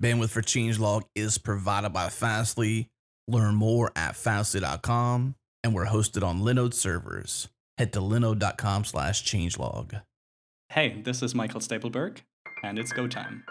Bandwidth for changelog is provided by Fastly. Learn more at fastly.com, and we're hosted on Linode servers. Head to linode.com/changelog. Hey, this is Michael Stapelberg, and it's go time.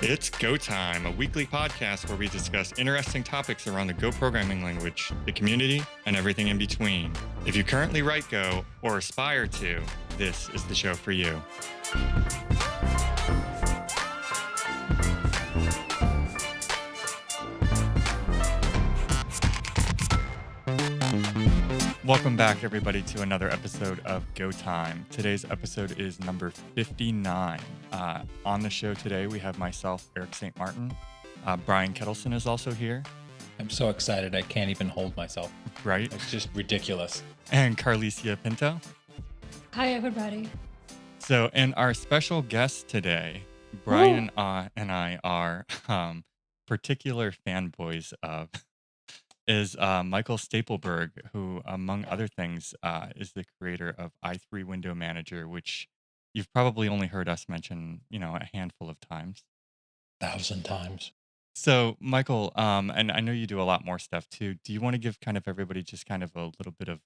It's Go Time, a weekly podcast where we discuss interesting topics around the Go programming language, the community, and everything in between. If you currently write Go or aspire to, this is the show for you. Welcome back, everybody, to another episode of Go Time. Today's episode is number 59. On the show today, we have myself, Eric St. Martin. Brian Kettleson is also here. I'm so excited I can't even hold myself. Right? It's just ridiculous. And Carlicia Pinto. Hi, everybody. So, and our special guest today, Brian and I are particular fanboys of, is Michael Stapelberg, who, among other things, is the creator of i3 Window Manager, which you've probably only heard us mention, a handful of times. 1,000 times. So, Michael, and I know you do a lot more stuff too. Do you want to give kind of everybody just kind of a little bit of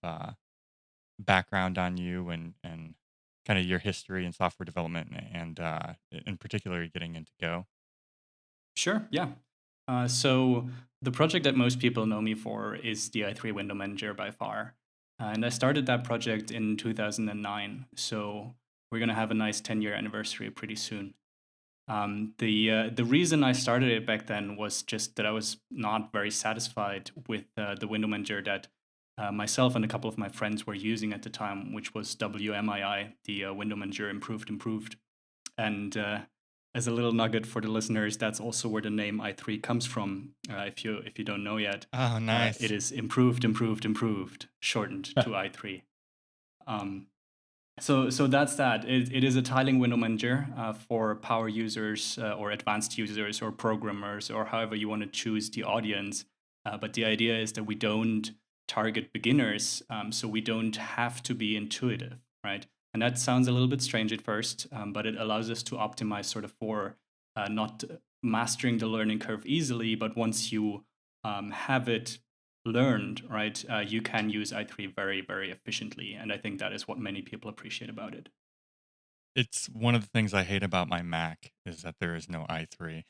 background on you and kind of your history in software development and in particular getting into Go? Sure, yeah. So the project that most people know me for is the i3 Window Manager by far. And I started that project in 2009. So we're going to have a nice 10-year anniversary pretty soon. The reason I started it back then was just that I was not very satisfied with the window manager that myself and a couple of my friends were using at the time, which was WMII, the window manager improved. And as a little nugget for the listeners, that's also where the name i3 comes from. If you don't know yet, Oh, nice. it is improved, shortened to i3. So that's that. It is a tiling window manager for power users or advanced users or programmers or however you want to choose the audience. But the idea is that we don't target beginners, so we don't have to be intuitive, right? And that sounds a little bit strange at first, but it allows us to optimize sort of for not mastering the learning curve easily, but once you have it learned, right, you can use i3 very, very efficiently. And I think that is what many people appreciate about it. It's one of the things I hate about my Mac is that there is no i3.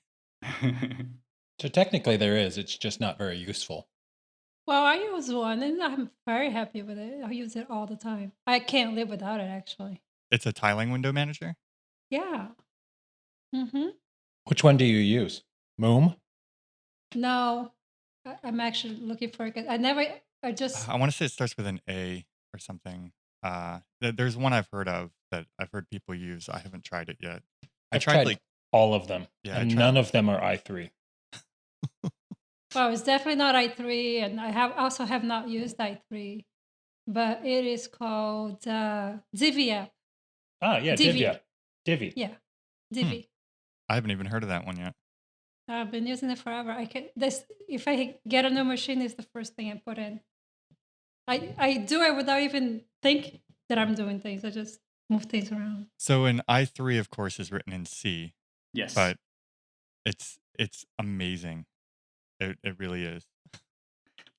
So technically there is, it's just not very useful. Well, I use one and I'm very happy with it. I use it all the time. I can't live without it, actually. It's a tiling window manager? Yeah. Mm-hmm. Which one do you use? Moom? No, I'm actually looking for it. I just, I want to say it starts with an A or something. There's one I've heard of that I've heard people use. I haven't tried it yet. I I've tried like all of them, Yeah, I and tried- none of them are i3. well, it's definitely not i3, and I have not used i3, but it is called Divi app. Ah, yeah, Divi. Divi. Yeah, Divi. I haven't even heard of that one yet. I've been using it forever. If I get a new machine, it's the first thing I put in. I do it without even think that I'm doing things. I just move things around. So an i3, of course, is written in C, Yes. but it's amazing. It really is.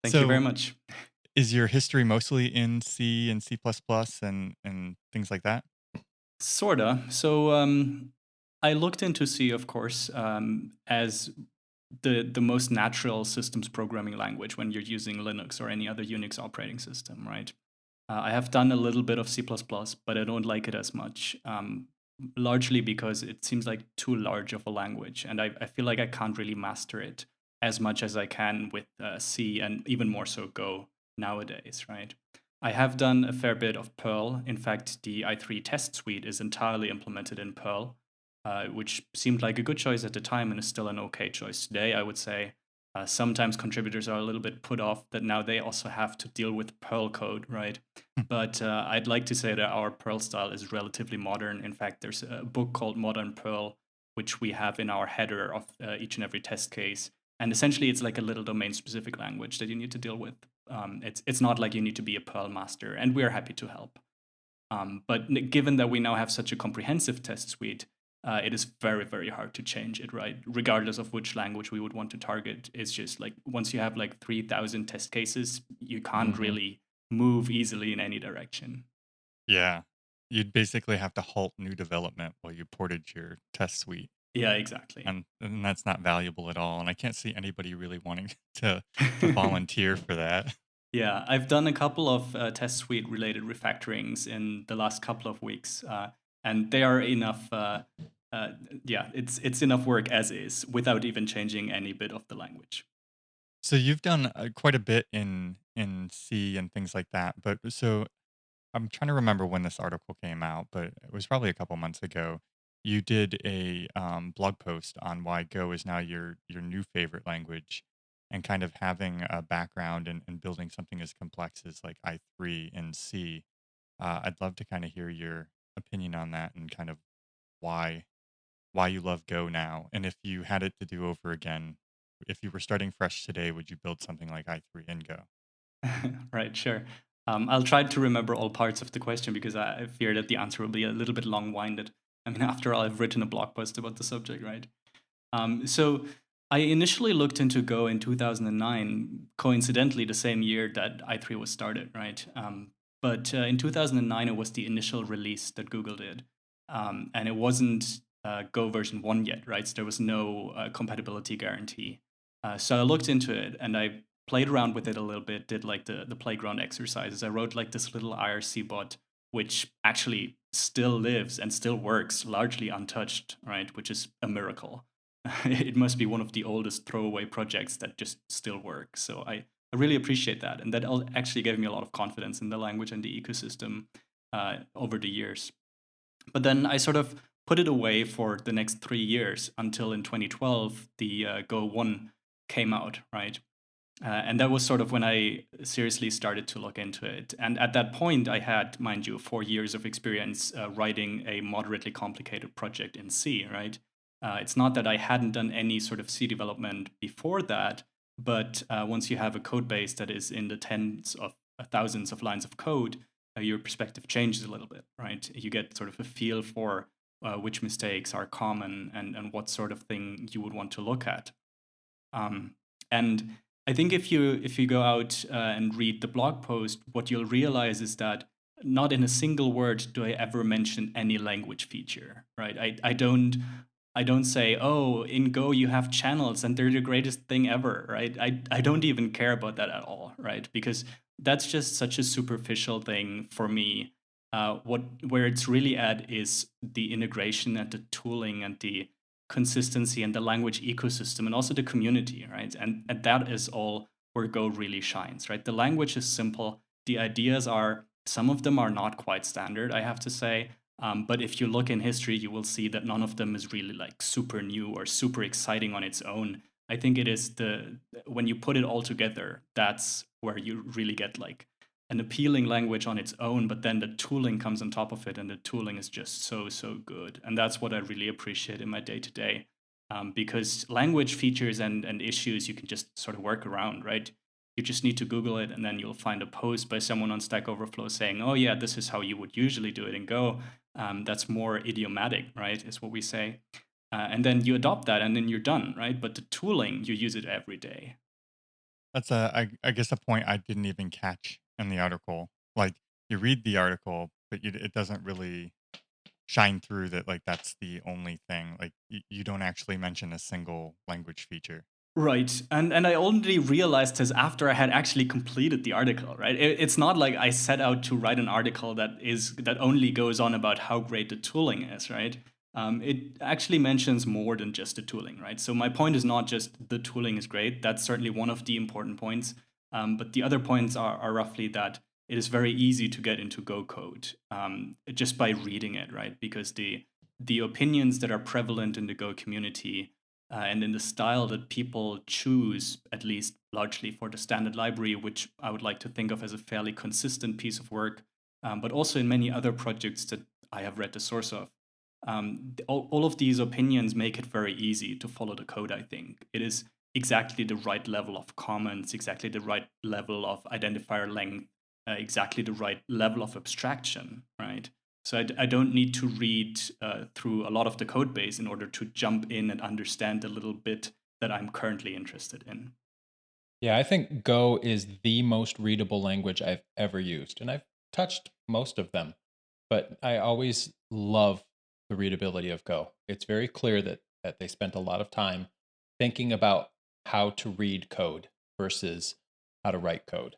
Thank you So- very much. Is your history mostly in C and C++ and things like that? Sorta. So I looked into C, of course, as the most natural systems programming language when you're using Linux or any other Unix operating system, right? I have done a little bit of C++, but I don't like it as much, largely because it seems like too large of a language, and I feel like I can't really master it as much as I can with C and even more so Go nowadays, right? I have done a fair bit of Perl. In fact, the i3 test suite is entirely implemented in Perl, which seemed like a good choice at the time and is still an okay choice today, I would say. Sometimes contributors are a little bit put off that now they also have to deal with Perl code, right? But I'd like to say that our Perl style is relatively modern. In fact, there's a book called Modern Perl, which we have in our header of each and every test case, And essentially, it's like a little domain-specific language that you need to deal with. It's not like you need to be a Perl master, and we're happy to help. But given that we now have such a comprehensive test suite, it is very, very hard to change it, right? Regardless of which language we would want to target. It's just like once you have like 3,000 test cases, you can't really move easily in any direction. Yeah. You'd basically have to halt new development while you ported your test suite. Yeah, exactly. And that's not valuable at all. And I can't see anybody really wanting to volunteer for that. Yeah, I've done a couple of test suite related refactorings in the last couple of weeks, and they are enough. Yeah, it's enough work as is without even changing any bit of the language. So you've done quite a bit in C and things like that. But so I'm trying to remember when this article came out, but it was probably a couple months ago. You did a blog post on why Go is now your new favorite language, and kind of having a background in building something as complex as like I3 and C. I'd love to kind of hear your opinion on that and kind of why why you love Go now, and if you had it to do over again, if you were starting fresh today, would you build something like I3 in Go? Right, sure. I'll try to remember all parts of the question because I fear that the answer will be a little bit long-winded. I mean, after all, I've written a blog post about the subject, right? So I initially looked into Go in 2009, coincidentally the same year that i3 was started, right? But in 2009, it was the initial release that Google did. And it wasn't Go version 1 yet, right? So there was no compatibility guarantee. So I looked into it and I played around with it a little bit, did like the playground exercises. I wrote like this little IRC bot, which actually still lives and still works largely untouched, right? Which is a miracle. It must be one of the oldest throwaway projects that just still work. So I really appreciate that. And that actually gave me a lot of confidence in the language and the ecosystem over the years. But then I sort of put it away for the next 3 years until in 2012, the Go 1 came out, right? And that was sort of when I seriously started to look into it. And at that point, I had, mind you, 4 years of experience writing a moderately complicated project in C, right? It's not that I hadn't done any sort of C development before that, but once you have a code base that is in the tens of thousands of lines of code, your perspective changes a little bit, right? You get sort of a feel for which mistakes are common and what sort of thing you would want to look at. And I think if you go out and read the blog post, what you'll realize is that not in a single word do I ever mention any language feature, right? I don't say, oh, in Go you have channels and they're the greatest thing ever, right? I don't even care about that at all, right? Because that's just such a superficial thing for me. Where it's really at is the integration and the tooling and the consistency and the language ecosystem and also the community, right? And that is all where Go really shines, right? The language is simple. The ideas are, some of them are not quite standard, I have to say. But if you look in history, you will see that none of them is really like super new or super exciting on its own. I think it is when you put it all together, that's where you really get like an appealing language on its own, but then the tooling comes on top of it, and the tooling is just so good. And that's what I really appreciate in my day-to-day. Because language features and issues you can just sort of work around, right? You just need to Google it, and then you'll find a post by someone on Stack Overflow saying, oh yeah, this is how you would usually do it in Go. That's more idiomatic, right, is what we say. And then you adopt that, and then you're done, right? But the tooling, you use it every day. That's I guess a point I didn't even catch in the article. Like you read the article, but it doesn't really shine through that like that's the only thing. Like you don't actually mention a single language feature. Right. And I only realized this after I had actually completed the article, right? It's not like I set out to write an article that only goes on about how great the tooling is, right? It actually mentions more than just the tooling, right? So my point is not just the tooling is great. That's certainly one of the important points. But the other points are roughly that it is very easy to get into Go code just by reading it, right? Because the opinions that are prevalent in the Go community and in the style that people choose, at least largely for the standard library, which I would like to think of as a fairly consistent piece of work, but also in many other projects that I have read the source of. All of these opinions make it very easy to follow the code, I think. It is exactly the right level of comments, exactly the right level of identifier length, exactly the right level of abstraction, right? So I don't need to read through a lot of the code base in order to jump in and understand a little bit that I'm currently interested in. Yeah, I think Go is the most readable language I've ever used, and I've touched most of them, but I always love the readability of Go. It's very clear that they spent a lot of time thinking about how to read code versus how to write code.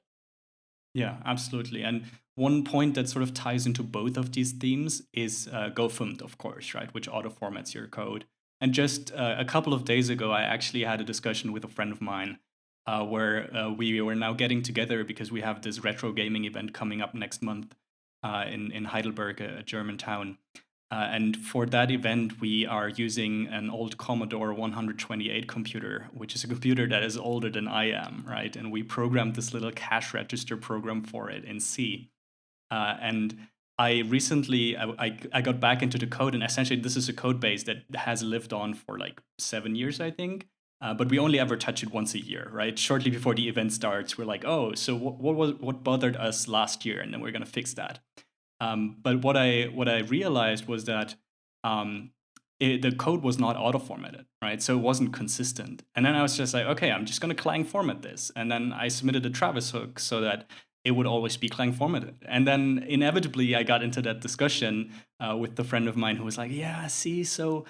Yeah, absolutely. And one point that sort of ties into both of these themes is GoFund, of course, right, which auto formats your code. And just a couple of days ago, I actually had a discussion with a friend of mine where we were now getting together because we have this retro gaming event coming up next month in Heidelberg, a German town. And for that event, we are using an old Commodore 128 computer, which is a computer that is older than I am, right? And we programmed this little cash register program for it in C. And I recently I got back into the code, and essentially this is a code base that has lived on for like 7 years, I think. But we only ever touch it once a year, right? Shortly before the event starts, we're like, oh, so what bothered us last year, and then we're gonna fix that. But what I realized was that the code was not auto formatted, right? So it wasn't consistent. And then I was just like, okay, I'm just going to Clang format this. And then I submitted a Travis hook so that it would always be Clang formatted. And then inevitably, I got into that discussion with the friend of mine who was like, yeah, see, so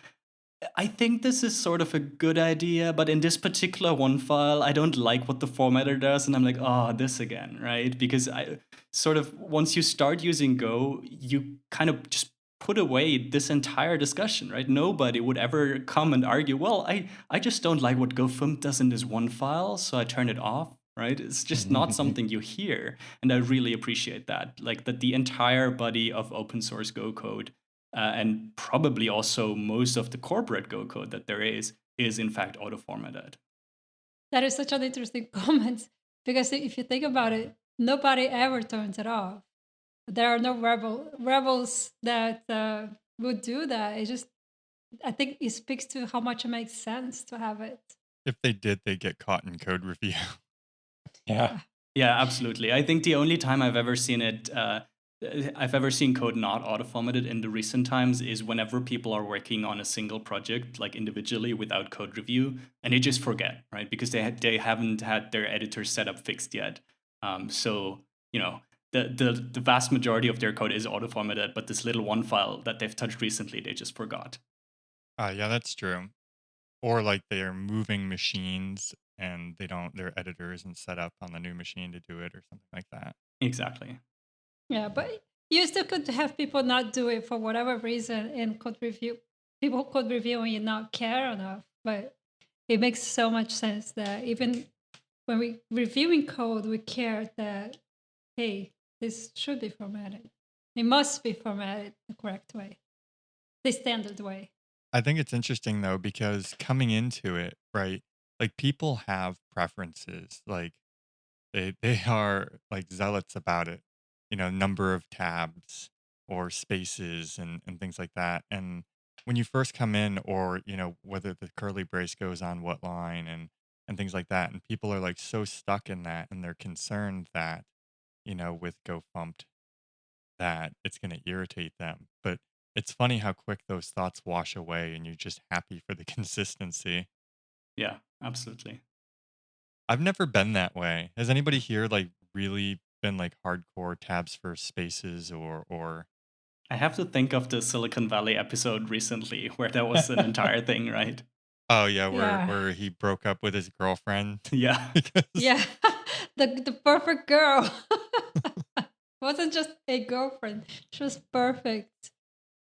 I think this is sort of a good idea, but in this particular one file, I don't like what the formatter does. And I'm like, oh, this again, right? Because I sort of, once you start using Go, you kind of just put away this entire discussion, right? Nobody would ever come and argue, well, I just don't like what GoFump does in this one file, so I turn it off, right? It's just not something you hear. And I really appreciate that, like that the entire body of open source Go code and probably also most of the corporate Go code that there is in fact auto-formatted. That is such an interesting comment because if you think about it, nobody ever turns it off. There are no rebels that would do that. It just, I think it speaks to how much it makes sense to have it. If they did, they get caught in code review. Yeah. Yeah, absolutely. I think the only time I've ever seen it, I've ever seen code not auto-formatted in the recent times is whenever people are working on a single project, like individually without code review, and they just forget, right? Because they haven't had their editor setup fixed yet. So you know, the vast majority of their code is auto-formatted, but this little one file that they've touched recently, they just forgot. Yeah, that's true. Or like they're moving machines and their editor isn't set up on the new machine to do it or something like that. Exactly. Yeah, but you still could have people not do it for whatever reason and code review. People code review and you not care enough. But it makes so much sense that even when we reviewing code, we care that, hey, this should be formatted. It must be formatted the correct way, the standard way. I think it's interesting though because coming into it, right? Like people have preferences. Like they are like zealots about it. Number of tabs or spaces and things like that. And when you first come in or, whether the curly brace goes on what line and things like that, and people are like so stuck in that and they're concerned that, with GoFumped that it's going to irritate them. But it's funny how quick those thoughts wash away and you're just happy for the consistency. Yeah, absolutely. I've never been that way. Has anybody here like really been like hardcore tabs for spaces or I have to think of the Silicon Valley episode recently where that was an entire thing, right? oh yeah, where Yeah. where he broke up with his girlfriend Yeah. because Yeah. The perfect girl. Wasn't just a girlfriend. She was perfect.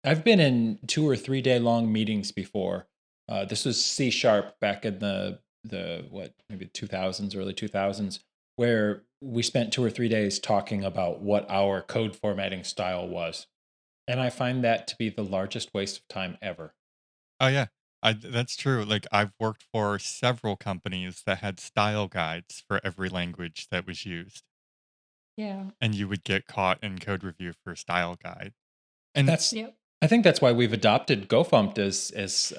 I've been in 2 or 3 day long meetings before. This was C sharp back in the what, maybe 2000s, early 2000s, where we spent 2 or 3 days talking about what our code formatting style was. And I find that to be the largest waste of time ever. oh yeah, that's true. Like I've worked for several companies that had style guides for every language that was used, Yeah. and you would get caught in code review for style guide. And That's Yep. I think that's why we've adopted GoFumped as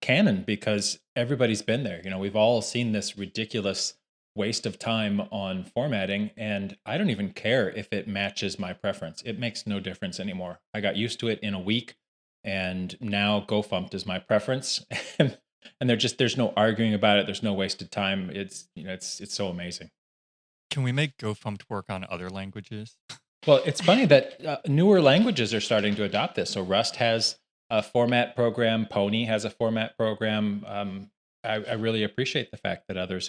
canon, because everybody's been there. We've all seen this ridiculous waste of time on formatting, and I don't even care if it matches my preference. It makes no difference anymore. I got used to it in a week, and now GoFumped is my preference. And there's no arguing about it. There's no wasted time. It's so amazing. Can we make GoFumped work on other languages? Well, it's funny that newer languages are starting to adopt this. So Rust has a format program. Pony has a format program. I really appreciate the fact that others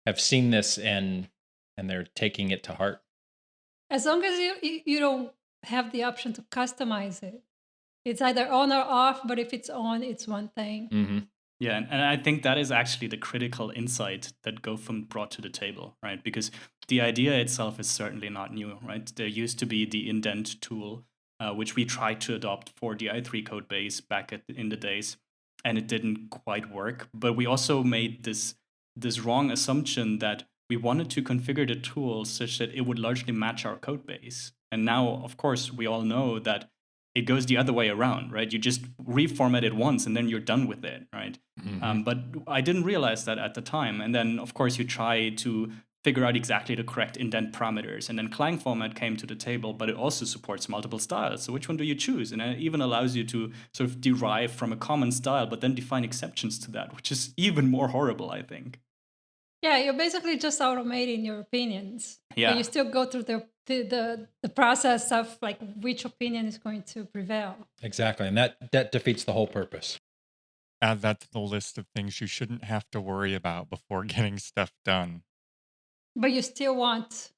have seen this and they're taking it to heart. As long as you don't have the option to customize it, it's either on or off. But if it's on, it's one thing. Mm-hmm. Yeah, and I think that is actually the critical insight that GoFund brought to the table, right? Because the idea itself is certainly not new, right? There used to be the indent tool, which we tried to adopt for the i3 code base back in the days, and it didn't quite work. But we also made this wrong assumption that we wanted to configure the tool such that it would largely match our code base. And now, of course, we all know that it goes the other way around, right? You just reformat it once and then you're done with it, right? Mm-hmm. But I didn't realize that at the time. And then, of course, you try to figure out exactly the correct indent parameters. And then Clang format came to the table, but it also supports multiple styles. So which one do you choose? And it even allows you to sort of derive from a common style, but then define exceptions to that, which is even more horrible, I think. Yeah, you're basically just automating your opinions. Yeah. But you still go through the process of like which opinion is going to prevail. Exactly, and that defeats the whole purpose. Add that to the list of things you shouldn't have to worry about before getting stuff done. But you still want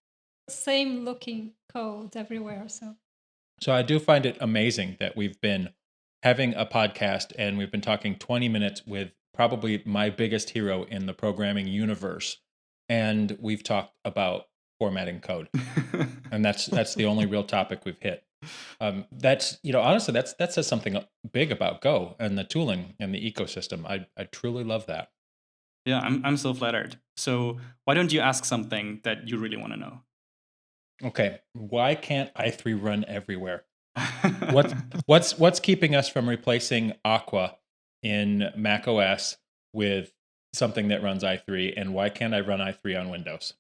same looking code everywhere. So I do find it amazing that we've been having a podcast and we've been talking 20 minutes with probably my biggest hero in the programming universe, and we've talked about formatting code, and that's the only real topic we've hit. That's honestly that says something big about Go and the tooling and the ecosystem. I truly love that. Yeah, I'm so flattered. So why don't you ask something that you really want to know? Okay, why can't i3 run everywhere? What's keeping us from replacing Aqua in Mac OS with something that runs i3, and why can't I run i3 on Windows?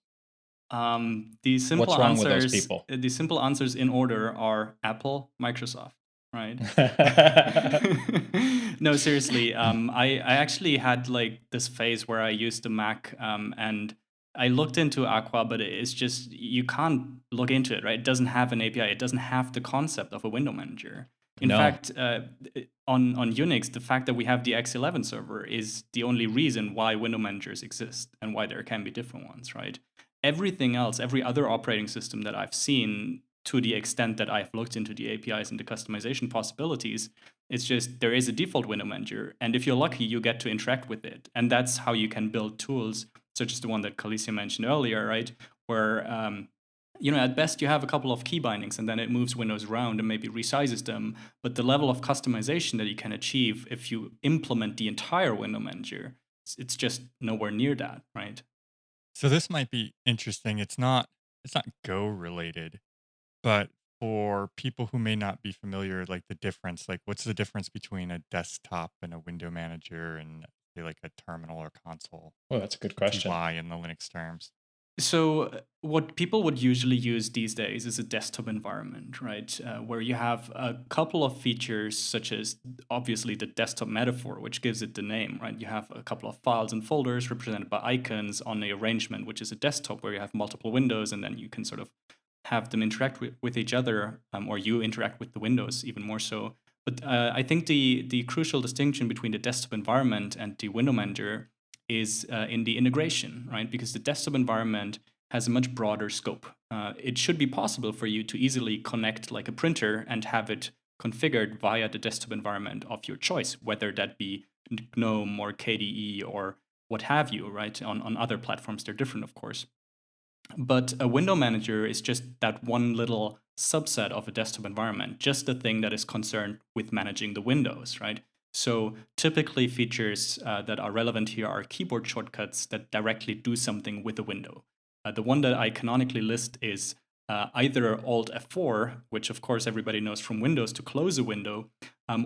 The simple What's wrong with answers, those people? The simple answers in order are Apple, Microsoft, right? No, seriously. I actually had like this phase where I used the Mac, and I looked into Aqua, but it's just you can't look into it, right? It doesn't have an API. It doesn't have the concept of a window manager. In No. fact, on Unix, the fact that we have the X11 server is the only reason why window managers exist and why there can be different ones, right? Everything else, every other operating system that I've seen, to the extent that I've looked into the APIs and the customization possibilities, it's just there is a default window manager. And if you're lucky, you get to interact with it. And that's how you can build tools, such as the one that Kalicia mentioned earlier, right? Where, at best you have a couple of key bindings and then it moves windows around and maybe resizes them. But the level of customization that you can achieve if you implement the entire window manager, it's just nowhere near that, right? So this might be interesting. It's not Go related, but for people who may not be familiar, like the difference, like what's the difference between a desktop and a window manager and say like a terminal or console? Well, that's a good question. TY in the Linux terms. So what people would usually use these days is a desktop environment, right? Where you have a couple of features, such as obviously the desktop metaphor, which gives it the name, right? You have a couple of files and folders represented by icons on the arrangement, which is a desktop where you have multiple windows, and then you can sort of have them interact with each other, or you interact with the windows even more so. But I think the crucial distinction between the desktop environment and the window manager is in the integration, right? Because the desktop environment has a much broader scope. It should be possible for you to easily connect like a printer and have it configured via the desktop environment of your choice, whether that be GNOME or KDE or what have you, right? On other platforms, they're different, of course. But a window manager is just that one little subset of a desktop environment, just the thing that is concerned with managing the windows, right? So typically features that are relevant here are keyboard shortcuts that directly do something with the window. The one that I canonically list is either Alt F4, which of course everybody knows from Windows to close a window,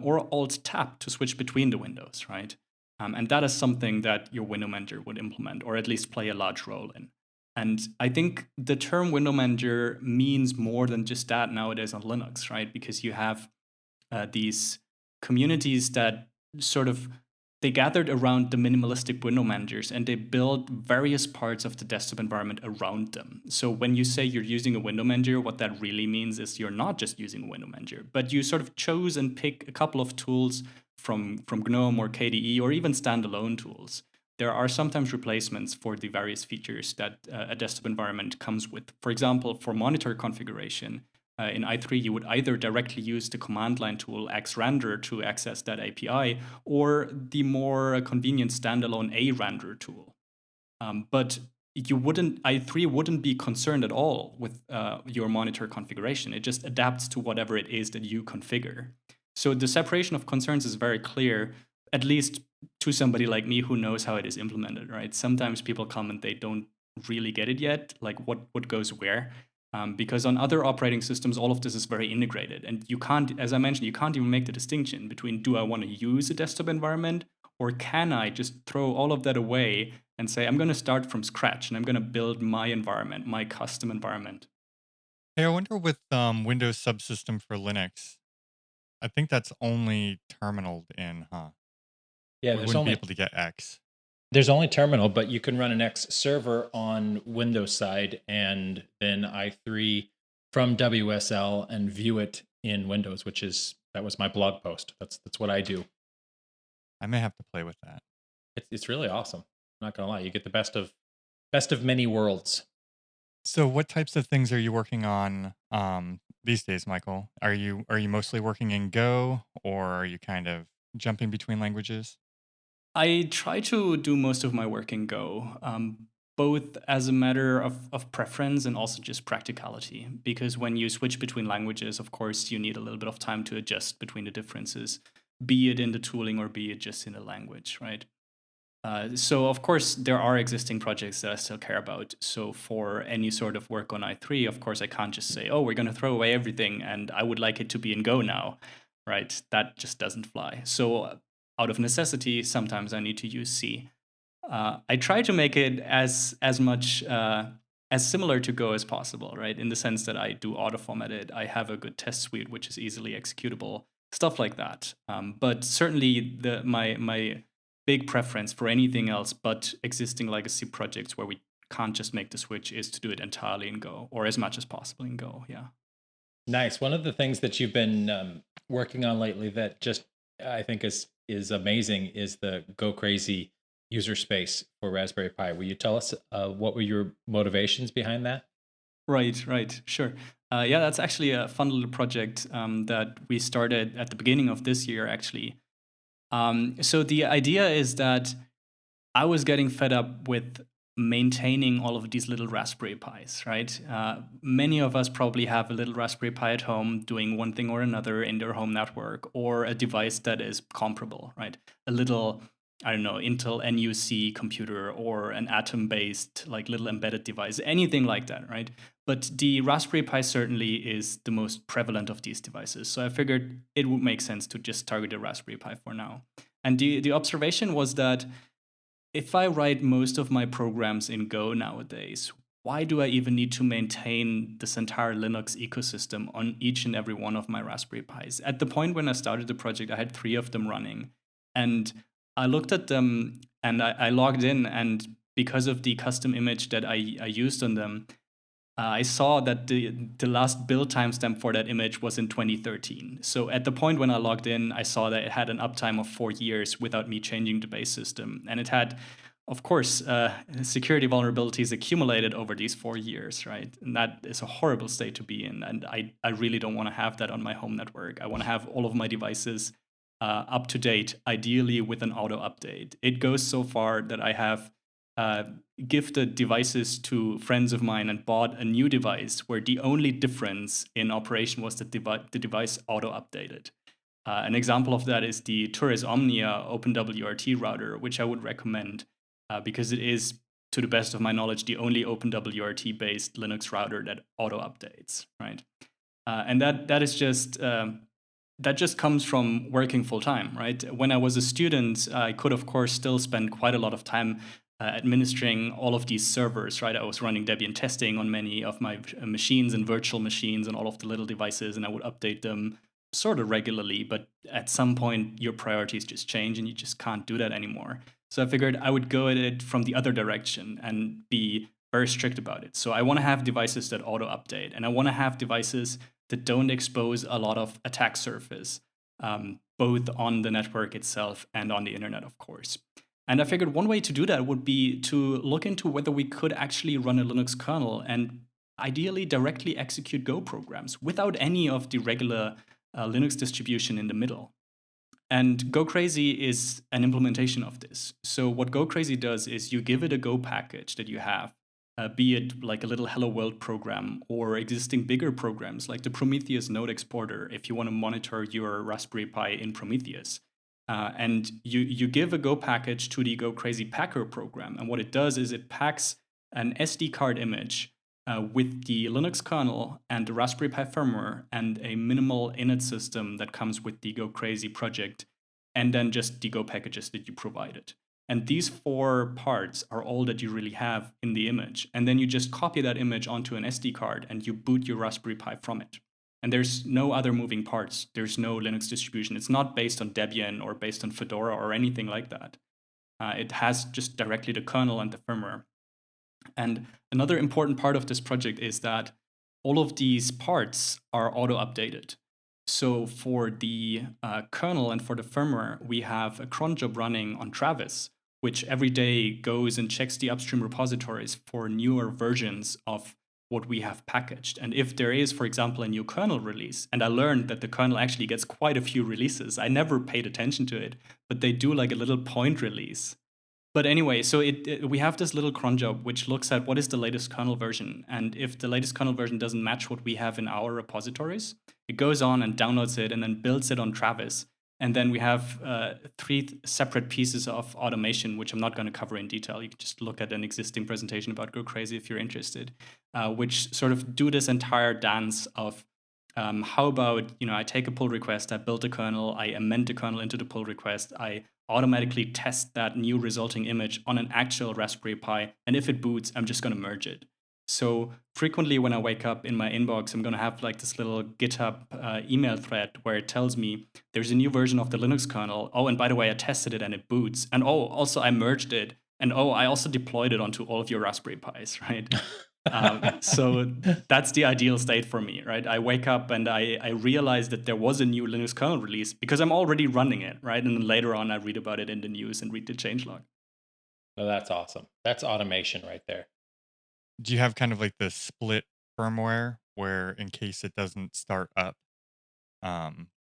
or Alt Tab to switch between the windows, right? And that is something that your window manager would implement, or at least play a large role in. And I think the term window manager means more than just that nowadays on Linux, right? Because you have these communities that sort of they gathered around the minimalistic window managers and they built various parts of the desktop environment around them. So when you say you're using a window manager, what that really means is you're not just using a window manager, but you sort of chose and pick a couple of tools from GNOME or KDE or even standalone tools. There are sometimes replacements for the various features that a desktop environment comes with. For example, for monitor configuration, in i3, you would either directly use the command line tool xrender to access that API, or the more convenient standalone arender tool. But i3 wouldn't be concerned at all with your monitor configuration. It just adapts to whatever it is that you configure. So the separation of concerns is very clear, at least to somebody like me who knows how it is implemented, right? Sometimes people come and they don't really get it yet, like what goes where. Because on other operating systems, all of this is very integrated. And you can't, as I mentioned, you can't even make the distinction between do I want to use a desktop environment or can I just throw all of that away and say, I'm going to start from scratch and I'm going to build my environment, my custom environment. Hey, I wonder with Windows subsystem for Linux, I think that's only terminaled in, huh? Yeah, We there's wouldn't be only able to get X. there's only terminal, but you can run an X server on Windows side and then i3 from WSL and view it in Windows, that was my blog post. That's what I do. I may have to play with that. It's really awesome. I'm not gonna lie, you get the best of many worlds. So, what types of things are you working on these days, Michael? Are you mostly working in Go, or are you kind of jumping between languages? I try to do most of my work in Go, both as a matter of preference and also just practicality. Because when you switch between languages, of course, you need a little bit of time to adjust between the differences, be it in the tooling or be it just in the language, right? So, of course, there are existing projects that I still care about. So, for any sort of work on i3, of course, I can't just say, oh, we're going to throw away everything and I would like it to be in Go now, right? That just doesn't fly. So, out of necessity, sometimes I need to use C. I try to make it as much as similar to Go as possible, right? In the sense that I do auto-format it, I have a good test suite which is easily executable, stuff like that. But certainly, my big preference for anything else but existing legacy projects where we can't just make the switch is to do it entirely in Go or as much as possible in Go. Yeah. Nice. One of the things that you've been working on lately that just I think is amazing is the Go Crazy user space for Raspberry Pi. Will you tell us what were your motivations behind that? Right, sure. Yeah, that's actually a fun little project that we started at the beginning of this year, actually. So the idea is that I was getting fed up with maintaining all of these little Raspberry Pis, right? Many of us probably have a little Raspberry Pi at home doing one thing or another in their home network or a device that is comparable, right? A little, I don't know, Intel NUC computer or an Atom-based like little embedded device, anything like that, right? But the Raspberry Pi certainly is the most prevalent of these devices. So I figured it would make sense to just target the Raspberry Pi for now. And the observation was that if I write most of my programs in Go nowadays, why do I even need to maintain this entire Linux ecosystem on each and every one of my Raspberry Pis? At the point when I started the project, I had 3 of them running. And I looked at them and I logged in, and because of the custom image that I used on them, I saw that the last build timestamp for that image was in 2013. So at the point when I logged in, I saw that it had an uptime of 4 years without me changing the base system. And it had, of course, security vulnerabilities accumulated over these 4 years, right? And that is a horrible state to be in. And I really don't want to have that on my home network. I want to have all of my devices up to date, ideally with an auto update. It goes so far that I have gifted devices to friends of mine and bought a new device where the only difference in operation was that the device auto updated. An example of that is the Turris Omnia OpenWRT router, which I would recommend because it is to the best of my knowledge, the only OpenWRT-based Linux router that auto updates, right? And that is just that just comes from working full time, right? When I was a student, I could, of course, still spend quite a lot of time administering all of these servers, right? I was running Debian testing on many of my machines and virtual machines and all of the little devices, and I would update them sort of regularly. But at some point, your priorities just change, and you just can't do that anymore. So I figured I would go at it from the other direction and be very strict about it. So I want to have devices that auto update, and I want to have devices that don't expose a lot of attack surface, both on the network itself and on the internet, of course. And I figured one way to do that would be to look into whether we could actually run a Linux kernel and ideally directly execute Go programs without any of the regular Linux distribution in the middle. And Go Crazy is an implementation of this. So what Go Crazy does is you give it a Go package that you have, be it like a little Hello World program or existing bigger programs like the Prometheus node exporter if you want to monitor your Raspberry Pi in Prometheus. And you give a Go package to the Go Crazy Packer program. And what it does is it packs an SD card image with the Linux kernel and the Raspberry Pi firmware and a minimal init system that comes with the Go Crazy project, and then just the Go packages that you provided. And these 4 parts are all that you really have in the image. And then you just copy that image onto an SD card and you boot your Raspberry Pi from it. And there's no other moving parts. There's no Linux distribution. It's not based on Debian or based on Fedora or anything like that. It has just directly the kernel and the firmware. And another important part of this project is that all of these parts are auto-updated. So for the kernel and for the firmware, we have a cron job running on Travis, which every day goes and checks the upstream repositories for newer versions of what we have packaged. And if there is, for example, a new kernel release, and I learned that the kernel actually gets quite a few releases. I never paid attention to it, but they do like a little point release. But anyway, so we have this little cron job which looks at what is the latest kernel version. And if the latest kernel version doesn't match what we have in our repositories, it goes on and downloads it and then builds it on Travis. And then we have 3 separate pieces of automation, which I'm not going to cover in detail. You can just look at an existing presentation about Go Crazy if you're interested, which sort of do this entire dance of how about, I take a pull request, I build a kernel, I amend the kernel into the pull request, I automatically test that new resulting image on an actual Raspberry Pi, and if it boots, I'm just going to merge it. So frequently when I wake up in my inbox, I'm going to have like this little GitHub email thread where it tells me there's a new version of the Linux kernel. Oh, and by the way, I tested it and it boots. And oh, also I merged it. And oh, I also deployed it onto all of your Raspberry Pis, right? So that's the ideal state for me, right? I wake up and I realize that there was a new Linux kernel release because I'm already running it, right? And then later on, I read about it in the news and read the changelog. Well, that's awesome. That's automation right there. Do you have kind of like the split firmware where in case it doesn't start up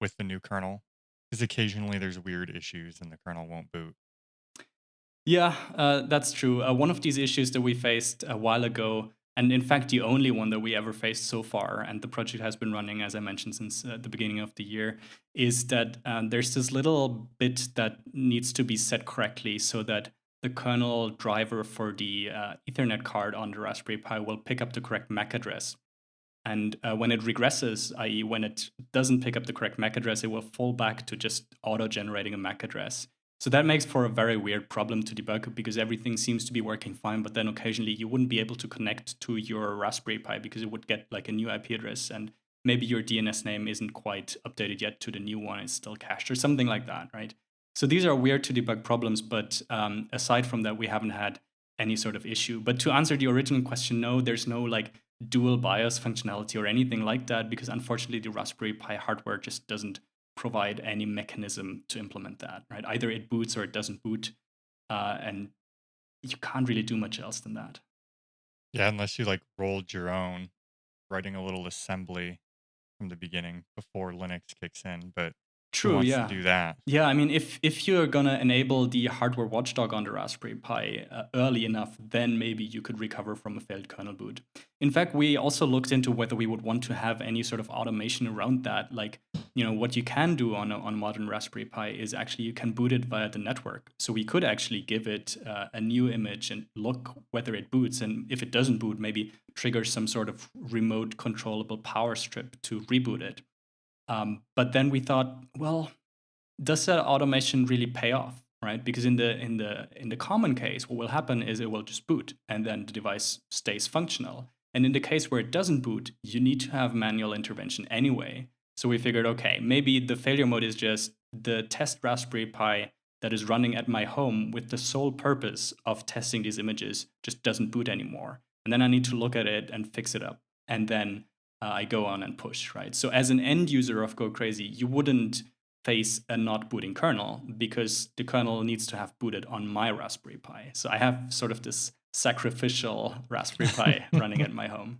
with the new kernel? Because occasionally there's weird issues and the kernel won't boot. Yeah, that's true. One of these issues that we faced a while ago, and in fact the only one that we ever faced so far, and the project has been running, as I mentioned, since the beginning of the year, is that there's this little bit that needs to be set correctly so that the kernel driver for the Ethernet card on the Raspberry Pi will pick up the correct MAC address. And when it regresses, i.e. when it doesn't pick up the correct MAC address, it will fall back to just auto-generating a MAC address. So that makes for a very weird problem to debug because everything seems to be working fine, but then occasionally you wouldn't be able to connect to your Raspberry Pi because it would get like a new IP address and maybe your DNS name isn't quite updated yet to the new one, it's still cached or something like that, right? So these are weird to debug problems, but aside from that, we haven't had any sort of issue. But to answer the original question, no, there's no like dual BIOS functionality or anything like that because unfortunately the Raspberry Pi hardware just doesn't provide any mechanism to implement that, right? Either it boots or it doesn't boot, and you can't really do much else than that. Yeah, unless you like rolled your own, writing a little assembly from the beginning before Linux kicks in, but who True, wants yeah. to do that? Yeah, I mean, if you're gonna enable the hardware watchdog on the Raspberry Pi early enough, then maybe you could recover from a failed kernel boot. In fact, we also looked into whether we would want to have any sort of automation around that, like what you can do on modern Raspberry Pi is actually you can boot it via the network. So we could actually give it a new image and look whether it boots. And if it doesn't boot, maybe trigger some sort of remote controllable power strip to reboot it. But then we thought, well, does that automation really pay off, right? Because in the common case, what will happen is it will just boot and then the device stays functional. And in the case where it doesn't boot, you need to have manual intervention anyway. So we figured, okay, maybe the failure mode is just the test Raspberry Pi that is running at my home with the sole purpose of testing these images just doesn't boot anymore. And then I need to look at it and fix it up. And then I go on and push, right? So as an end user of Go Crazy, you wouldn't face a not booting kernel because the kernel needs to have booted on my Raspberry Pi. So I have sort of this sacrificial Raspberry Pi running at my home.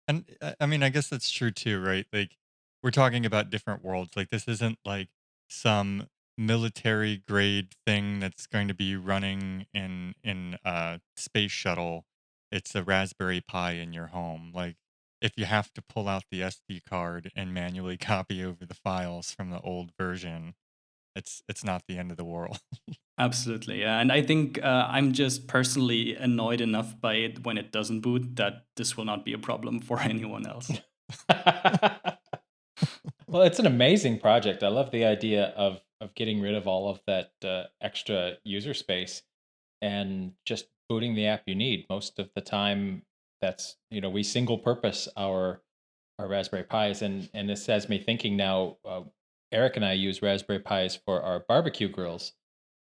And I mean, I guess that's true too, right? Like, we're talking about different worlds. Like, this isn't like some military grade thing that's going to be running in a space shuttle. It's a Raspberry Pi in your home. Like, if you have to pull out the SD card and manually copy over the files from the old version, it's not the end of the world. Absolutely, yeah. And I think I'm just personally annoyed enough by it when it doesn't boot that this will not be a problem for anyone else. Well, it's an amazing project. I love the idea of getting rid of all of that extra user space and just booting the app you need. Most of the time, that's we single purpose our Raspberry Pis, and this has me thinking now. Eric and I use Raspberry Pis for our barbecue grills,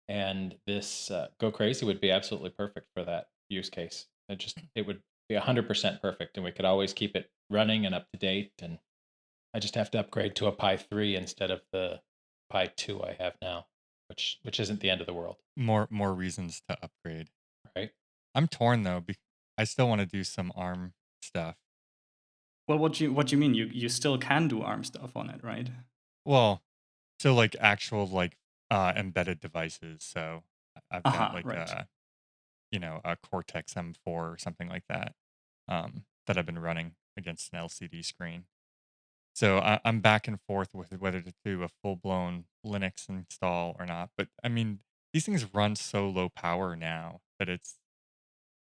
and this Go Crazy would be absolutely perfect for that use case. It would be 100% perfect, and we could always keep it running and up to date. And I just have to upgrade to a Pi 3 instead of the Pi 2 I have now, which isn't the end of the world, More reasons to upgrade. right? I'm torn though. I still want to do some ARM stuff. Well, what do you mean? You still can do ARM stuff on it, right? Well, so like actual like embedded devices. So I've got like Right. a Cortex M4 or something like that that I've been running against an LCD screen. So I'm back and forth with whether to do a full blown Linux install or not. But I mean, these things run so low power now that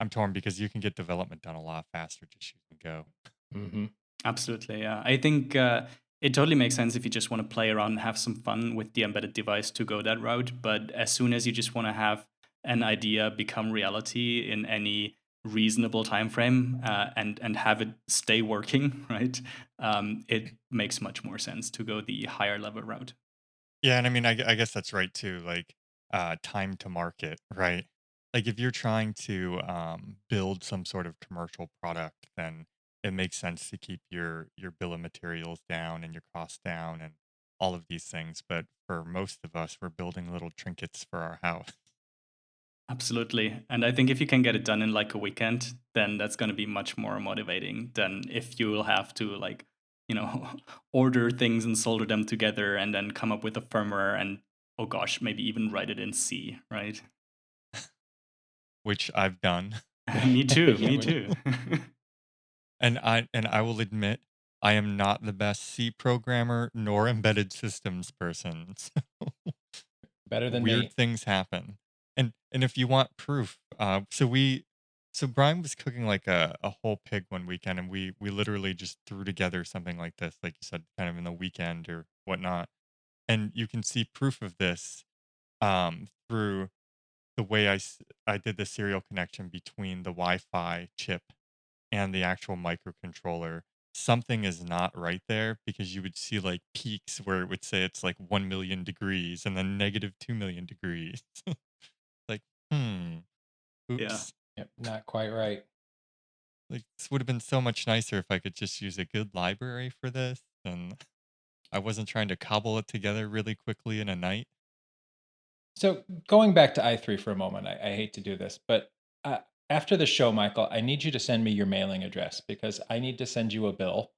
I'm torn because you can get development done a lot faster just using Go. Mm-hmm. Absolutely, yeah. I think it totally makes sense if you just want to play around and have some fun with the embedded device to go that route. But as soon as you just want to have an idea become reality in any reasonable time frame and have it stay working, right? It makes much more sense to go the higher level route. Yeah, and I mean, I guess that's right too. Like, time to market, right? Like, if you're trying to build some sort of commercial product, then it makes sense to keep your bill of materials down and your costs down and all of these things. But for most of us, we're building little trinkets for our house. Absolutely. And I think if you can get it done in like a weekend, then that's going to be much more motivating than if you will have to like, order things and solder them together and then come up with a firmware and, oh gosh, maybe even write it in C, right? Which I've done. Me too. Yeah, Me when- too. And I will admit I am not the best C programmer nor embedded systems person. So Better than weird me. things happen. And if you want proof, so Brian was cooking like a whole pig one weekend, and we literally just threw together something like this, like you said, kind of in the weekend or whatnot. And you can see proof of this through the way I did the serial connection between the Wi-Fi chip and the actual microcontroller. Something is not right there because you would see like peaks where it would say it's like 1 million degrees and then negative 2 million degrees. Like, Yeah. oops. Yep, not quite right. Like, this would have been so much nicer if I could just use a good library for this and I wasn't trying to cobble it together really quickly in a night. So going back to i3 for a moment, I hate to do this, but after the show, Michael, I need you to send me your mailing address because I need to send you a bill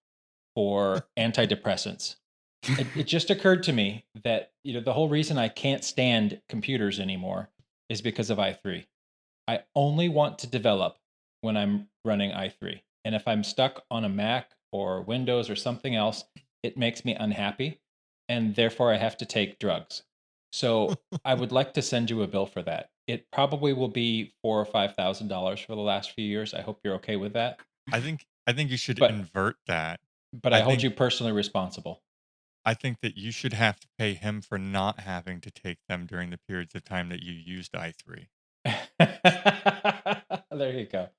for antidepressants. It just occurred to me that the whole reason I can't stand computers anymore is because of i3. I only want to develop when I'm running i3, and if I'm stuck on a Mac or Windows or something else, it makes me unhappy. and therefore I have to take drugs. So I would like to send you a bill for that. It probably will be $4,000 or $5,000 for the last few years. I hope you're okay with that. I think you should But invert that. but I I hold think you personally responsible. I think that you should have to pay him for not having to take them during the periods of time that you used i3. There you go.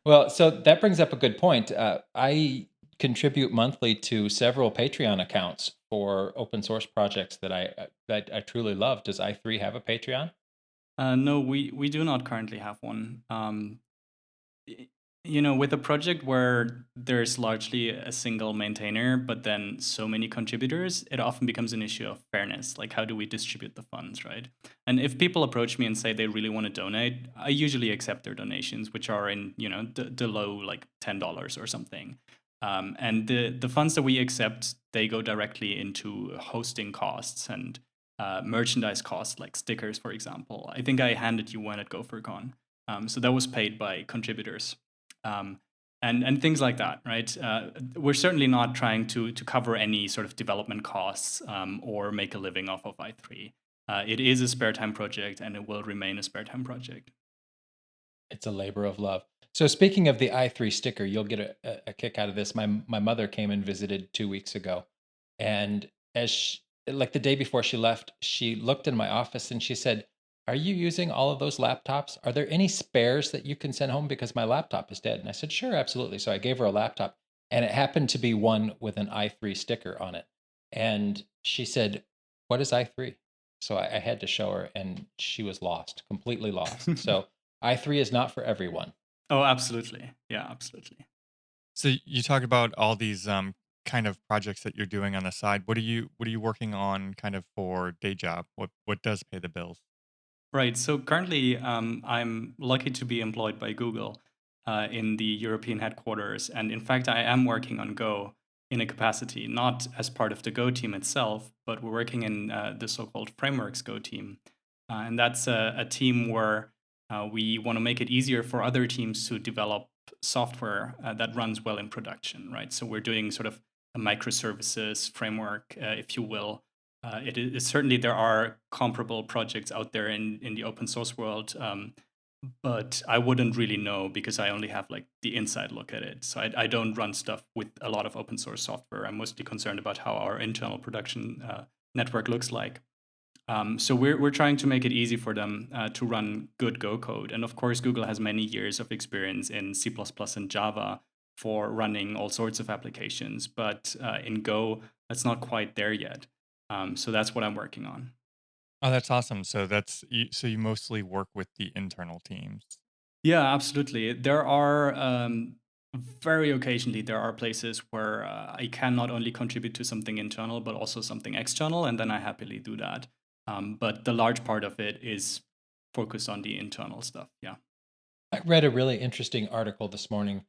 Well, so that brings up a good point. I contribute monthly to several Patreon accounts for open source projects that I truly love. Does i3 have a Patreon? No, we do not currently have one. y- with a project where there's largely a single maintainer, but then so many contributors, it often becomes an issue of fairness. Like, how do we distribute the funds, right? And if people approach me and say they really want to donate, I usually accept their donations, which are in, the low, like $10 or something. And the funds that we accept, they go directly into hosting costs and merchandise costs, like stickers, for example. I think I handed you one at GopherCon. So that was paid by contributors, um, and things like that, right? We're certainly not trying to cover any sort of development costs or make a living off of i3. It is a spare time project, and it will remain a spare time project. It's a labor of love. So speaking of the i3 sticker, you'll get a kick out of this. My mother came and visited 2 weeks ago, and like the day before she left, she looked in my office and she said, "Are you using all of those laptops? Are there any spares that you can send home because my laptop is dead?" And I said, "Sure, absolutely." So I gave her a laptop, and it happened to be one with an i3 sticker on it. And she said, "What is i3?" So I had to show her, and she was lost, completely lost. So i3 is not for everyone. Oh, absolutely. Yeah, absolutely. So you talk about all these kind of projects that you're doing on the side. What are you working on kind of for day job? What does pay the bills? Right. So currently, I'm lucky to be employed by Google in the European headquarters. And in fact, I am working on Go in a capacity, not as part of the Go team itself, but we're working in the so called Frameworks Go team. And that's a team where we want to make it easier for other teams to develop software that runs well in production, right? So we're doing sort of a microservices framework, if you will, it is certainly there are comparable projects out there in the open source world, but I wouldn't really know because I only have like the inside look at it. So I don't run stuff with a lot of open source software. I'm mostly concerned about how our internal production network looks like. So we're trying to make it easy for them to run good Go code, and of course Google has many years of experience in C++ and Java for running all sorts of applications, but in Go that's not quite there yet. So that's what I'm working on. Oh, that's awesome. So you mostly work with the internal teams. Yeah, absolutely. There are very occasionally there are places where I can not only contribute to something internal but also something external, and then I happily do that. But the large part of it is focused on the internal stuff. Yeah. I read a really interesting article this morning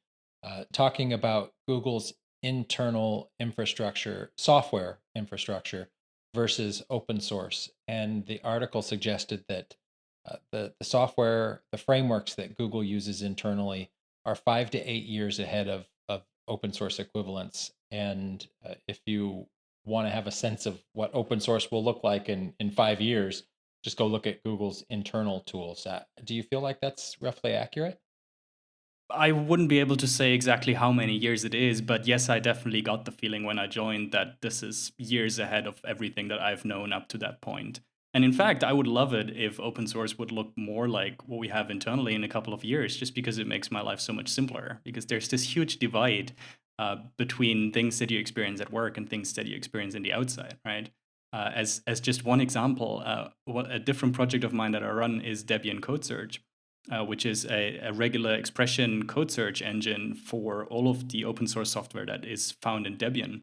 talking about Google's internal infrastructure, software infrastructure, versus open source. And the article suggested that the software, the frameworks that Google uses internally are 5 to 8 years ahead of open source equivalents. And if you want to have a sense of what open source will look like in 5 years, just go look at Google's internal tools. Do you feel like that's roughly accurate? I wouldn't be able to say exactly how many years it is, but yes, I definitely got the feeling when I joined that this is years ahead of everything that I've known up to that point. And in fact, I would love it if open source would look more like what we have internally in a couple of years, just because it makes my life so much simpler. Because there's this huge divide between things that you experience at work and things that you experience in the outside, right? As just one example, a different project of mine that I run is Debian Code Search, which is a regular expression code search engine for all of the open source software that is found in Debian.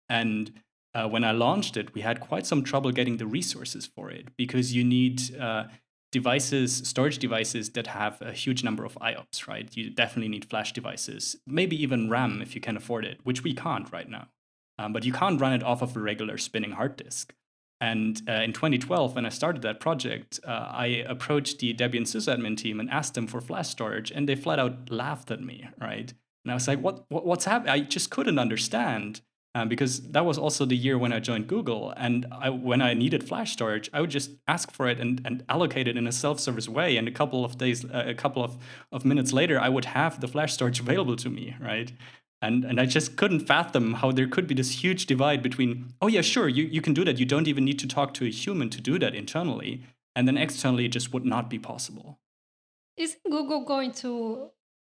And when I launched it, we had quite some trouble getting the resources for it because you need storage devices that have a huge number of IOPS, right? You definitely need flash devices, maybe even RAM if you can afford it, which we can't right now. But you can't run it off of a regular spinning hard disk. And in 2012, when I started that project, I approached the Debian sysadmin team and asked them for flash storage, and they flat out laughed at me, right? And I was like, what's happening? I just couldn't understand because that was also the year when I joined Google. And when I needed flash storage, I would just ask for it and allocate it in a self-service way. And a couple of minutes later, I would have the flash storage available to me, right? And I just couldn't fathom how there could be this huge divide between, oh yeah, sure, you can do that. You don't even need to talk to a human to do that internally. And then externally, it just would not be possible. Isn't Google going to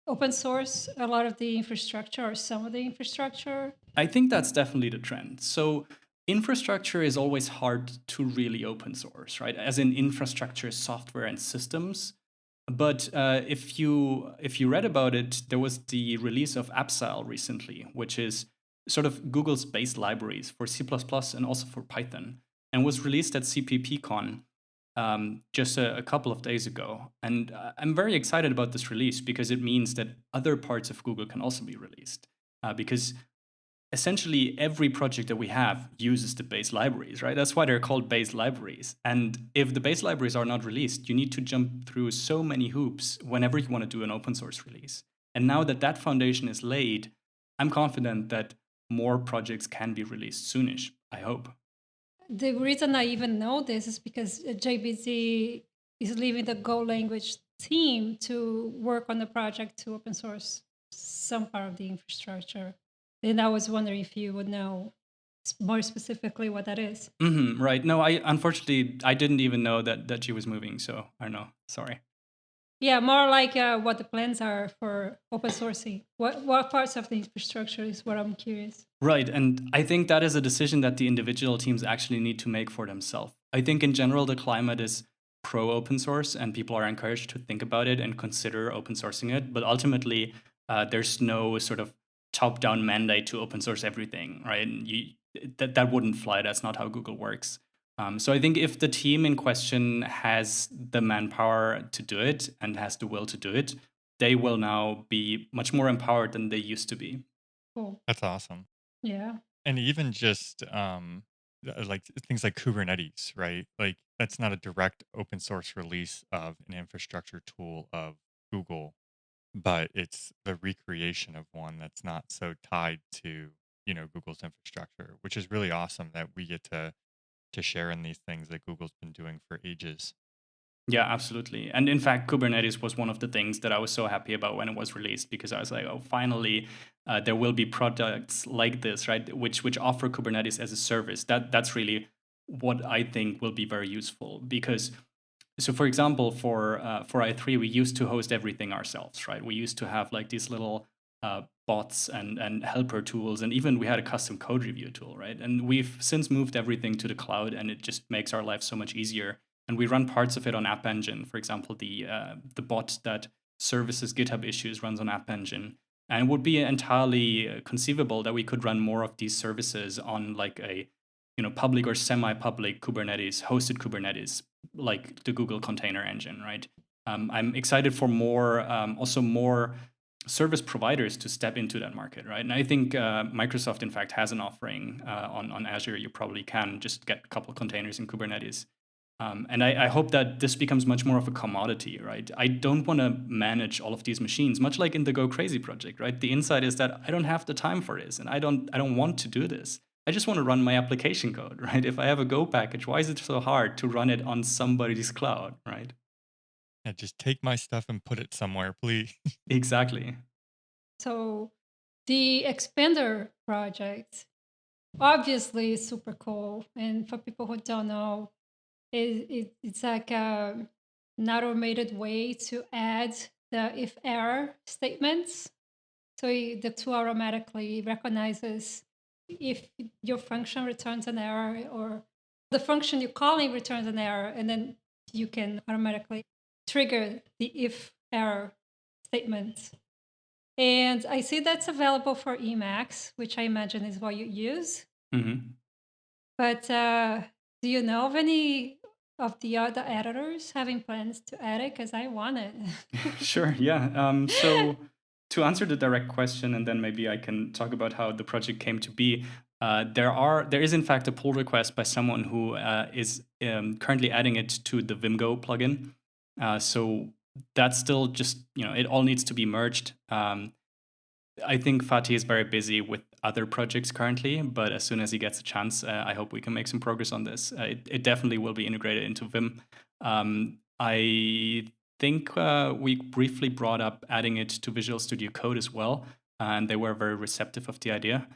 open source a lot of the infrastructure or some of the infrastructure? I think that's definitely the trend. So infrastructure is always hard to really open source, right? As in infrastructure, software, and systems. But if you read about it, there was the release of Absile recently, which is sort of Google's base libraries for C++ and also for Python, and was released at CPPCon just a couple of days ago. And I'm very excited about this release because it means that other parts of Google can also be released. Because essentially every project that we have uses the base libraries, right? That's why they're called base libraries. And if the base libraries are not released, you need to jump through so many hoops whenever you want to do an open source release. And now that that foundation is laid, I'm confident that more projects can be released soonish, I hope. The reason I even know this is because JBZ is leaving the Go language team to work on the project to open source some part of the infrastructure. And I was wondering if you would know more specifically what that is. Right. No, unfortunately I didn't even know that she was moving, so I don't know. Sorry. Yeah, more like what the plans are for open sourcing. What parts of the infrastructure is what I'm curious. Right, and I think that is a decision that the individual teams actually need to make for themselves. I think in general the climate is pro open source, and people are encouraged to think about it and consider open sourcing it. But ultimately, there's no sort of top-down mandate to open source everything, right? That wouldn't fly. That's not how Google works. So I think if the team in question has the manpower to do it and has the will to do it, they will now be much more empowered than they used to be. Cool. That's awesome. Yeah. And even just like things like Kubernetes, right? Like that's not a direct open source release of an infrastructure tool of Google, but it's the recreation of one that's not so tied to, Google's infrastructure, which is really awesome that we get to share in these things that Google's been doing for ages. Yeah, absolutely. And in fact, Kubernetes was one of the things that I was so happy about when it was released, because I was like, oh, finally, there will be products like this, right? Which offer Kubernetes as a service. That's really what I think will be very useful. Because, so for example, for i3, we used to host everything ourselves, right? We used to have like these little bots and helper tools, and even we had a custom code review tool, right? And we've since moved everything to the cloud, and it just makes our life so much easier. And we run parts of it on App Engine. For example, the bot that services GitHub issues runs on App Engine. And it would be entirely conceivable that we could run more of these services on like a public or semi-public Kubernetes, hosted Kubernetes, like the Google Container Engine, right? I'm excited for more service providers to step into that market, right? And I think Microsoft, in fact, has an offering on Azure. You probably can just get a couple of containers in Kubernetes. And I hope that this becomes much more of a commodity, right? I don't want to manage all of these machines, much like in the Go Crazy project, right? The insight is that I don't have the time for this, and I don't want to do this. I just want to run my application code, right? If I have a Go package, why is it so hard to run it on somebody's cloud, right? Yeah, just take my stuff and put it somewhere, please. Exactly. So the Expander project obviously is super cool. And for people who don't know, it's like an automated way to add the if error statements. So the tool automatically recognizes if your function returns an error or the function you're calling returns an error, and then you can automatically trigger the if error statement. And I see that's available for Emacs, which I imagine is what you use. Mm-hmm. But do you know of any of the other editors having plans to add it? Because I want it. Sure, yeah. So to answer the direct question, and then maybe I can talk about how the project came to be. There is in fact a pull request by someone who is currently adding it to the Vimgo plugin. So that's still just, it all needs to be merged. I think Fatih is very busy with other projects currently, but as soon as he gets a chance, I hope we can make some progress on this. It definitely will be integrated into Vim. I think we briefly brought up adding it to Visual Studio Code as well, and they were very receptive of the idea.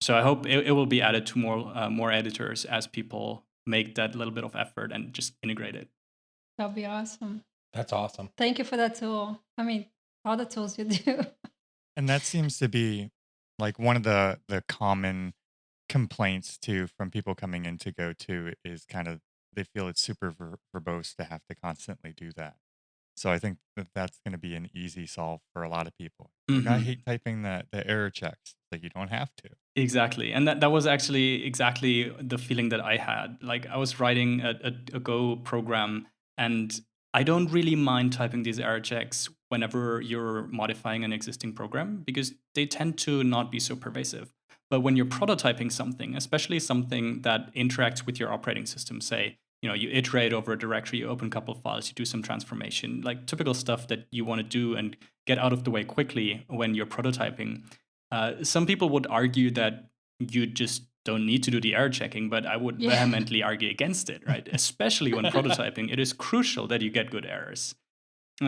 So I hope it will be added to more editors as people make that little bit of effort and just integrate it. That'll be awesome. That's awesome. Thank you for that tool. I mean, all the tools you do. And that seems to be like one of the common complaints too from people coming in to go to is kind of they feel it's super verbose to have to constantly do that. So I think that that's going to be an easy solve for a lot of people. Like I Mhm. hate typing the error checks. Like you don't have to. Exactly. And that was actually exactly the feeling that I had. Like I was writing a Go program, and I don't really mind typing these error checks whenever you're modifying an existing program because they tend to not be so pervasive. But when you're prototyping something, especially something that interacts with your operating system, say, you iterate over a directory, you open a couple of files, you do some transformation, like typical stuff that you want to do and get out of the way quickly when you're prototyping. Some people would argue that you just don't need to do the error checking, but I would Yeah. vehemently argue against it, right? Especially when prototyping, it is crucial that you get good errors.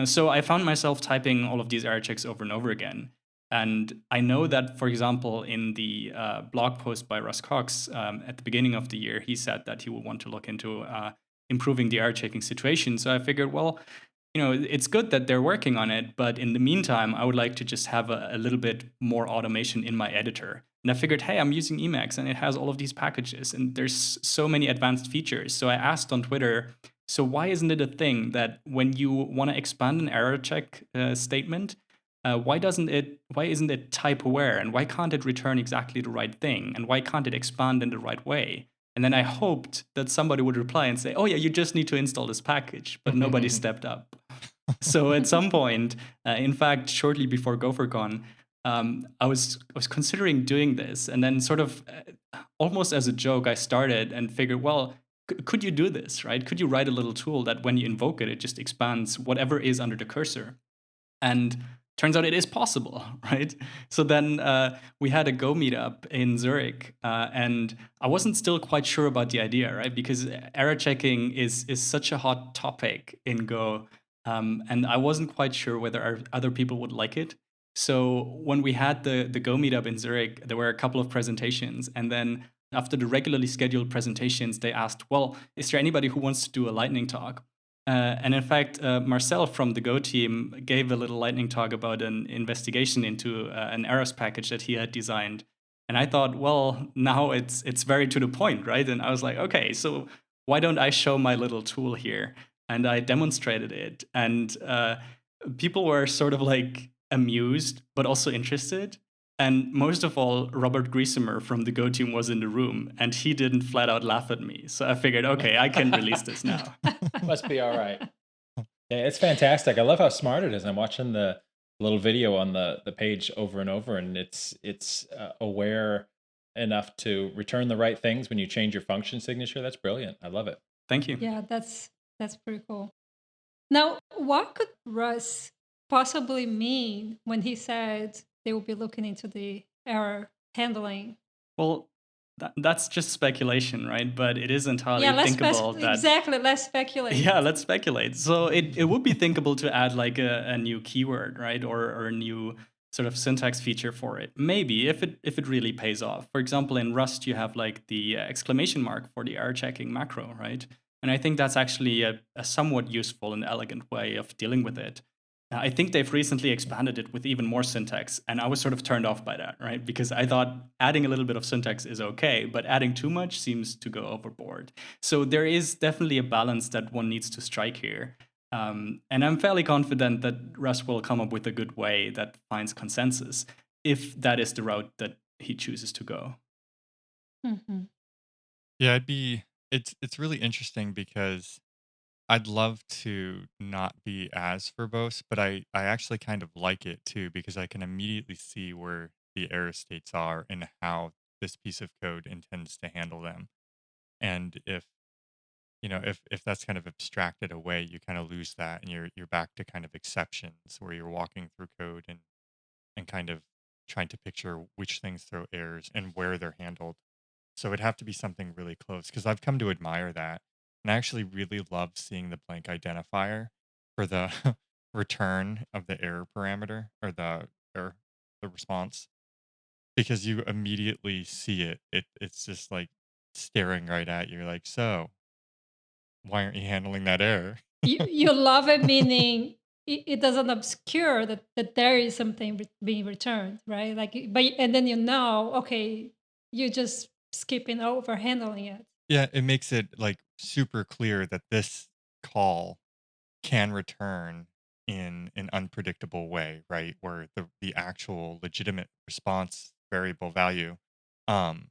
So I found myself typing all of these error checks over and over again. And I know that, for example, in the blog post by Russ Cox at the beginning of the year, he said that he would want to look into improving the error checking situation. So I figured, well, it's good that they're working on it, but in the meantime, I would like to just have a little bit more automation in my editor. And I figured, hey, I'm using Emacs and it has all of these packages and there's so many advanced features. So I asked on Twitter, so why isn't it a thing that when you want to expand an error check statement, why isn't it type aware and why can't it return exactly the right thing and why can't it expand in the right way? And then I hoped that somebody would reply and say, oh yeah, you just need to install this package, but nobody stepped up. So at some point, in fact, shortly before GopherCon, I was considering doing this, and then sort of almost as a joke, I started and figured, well, could you do this, right? Could you write a little tool that when you invoke it, it just expands whatever is under the cursor? And turns out it is possible, right? So then we had a Go meetup in Zurich, and I wasn't still quite sure about the idea, right? Because error checking is such a hot topic in Go, and I wasn't quite sure whether other people would like it. So when we had the Go meetup in Zurich, there were a couple of presentations, and then after the regularly scheduled presentations, they asked, well, is there anybody who wants to do a lightning talk? And in fact, Marcel from the Go team gave a little lightning talk about an investigation into an errors package that he had designed. And I thought, well, now it's very to the point, right? And I was like, okay, so why don't I show my little tool here? And I demonstrated it, and people were sort of like amused, but also interested. And most of all, Robert Griesemer from the Go team was in the room, and he didn't flat out laugh at me. So I figured, okay, I can release this now. Must be all right. Yeah, it's fantastic. I love how smart it is. I'm watching the little video on the page over and over, and it's aware enough to return the right things when you change your function signature. That's brilliant. I love it. Thank you. Yeah, that's pretty cool. Now, what could Russ possibly mean when he said they will be looking into the error handling? Well, that's just speculation, right? But it is entirely Yeah, thinkable that. exactly. Let's speculate. Yeah, let's speculate. So it would be thinkable to add like a new keyword, right? Or a new sort of syntax feature for it. Maybe if it really pays off. For example, in Rust, you have like the exclamation mark for the error checking macro, right? And I think that's actually a somewhat useful and elegant way of dealing with it. I think they've recently expanded it with even more syntax, and I was sort of turned off by that, right? Because I thought adding a little bit of syntax is okay, but adding too much seems to go overboard. So there is definitely a balance that one needs to strike here. And I'm fairly confident that Russ will come up with a good way that finds consensus, if that is the route that he chooses to go. Mhm. Yeah, it's really interesting because I'd love to not be as verbose, but I actually kind of like it too because I can immediately see where the error states are and how this piece of code intends to handle them. And if that's kind of abstracted away, you kind of lose that and you're back to kind of exceptions where you're walking through code and kind of trying to picture which things throw errors and where they're handled. So it'd have to be something really close because I've come to admire that. And I actually really love seeing the blank identifier for the return of the error parameter or or the response because you immediately see it. It's just like staring right at you. You're like, so why aren't you handling that error? You love it, meaning it doesn't obscure that there is something being returned, right? Like, but and then okay, you're just skipping over handling it. Yeah, it makes it like super clear that this call can return in an unpredictable way, right? Where the actual legitimate response variable value, um,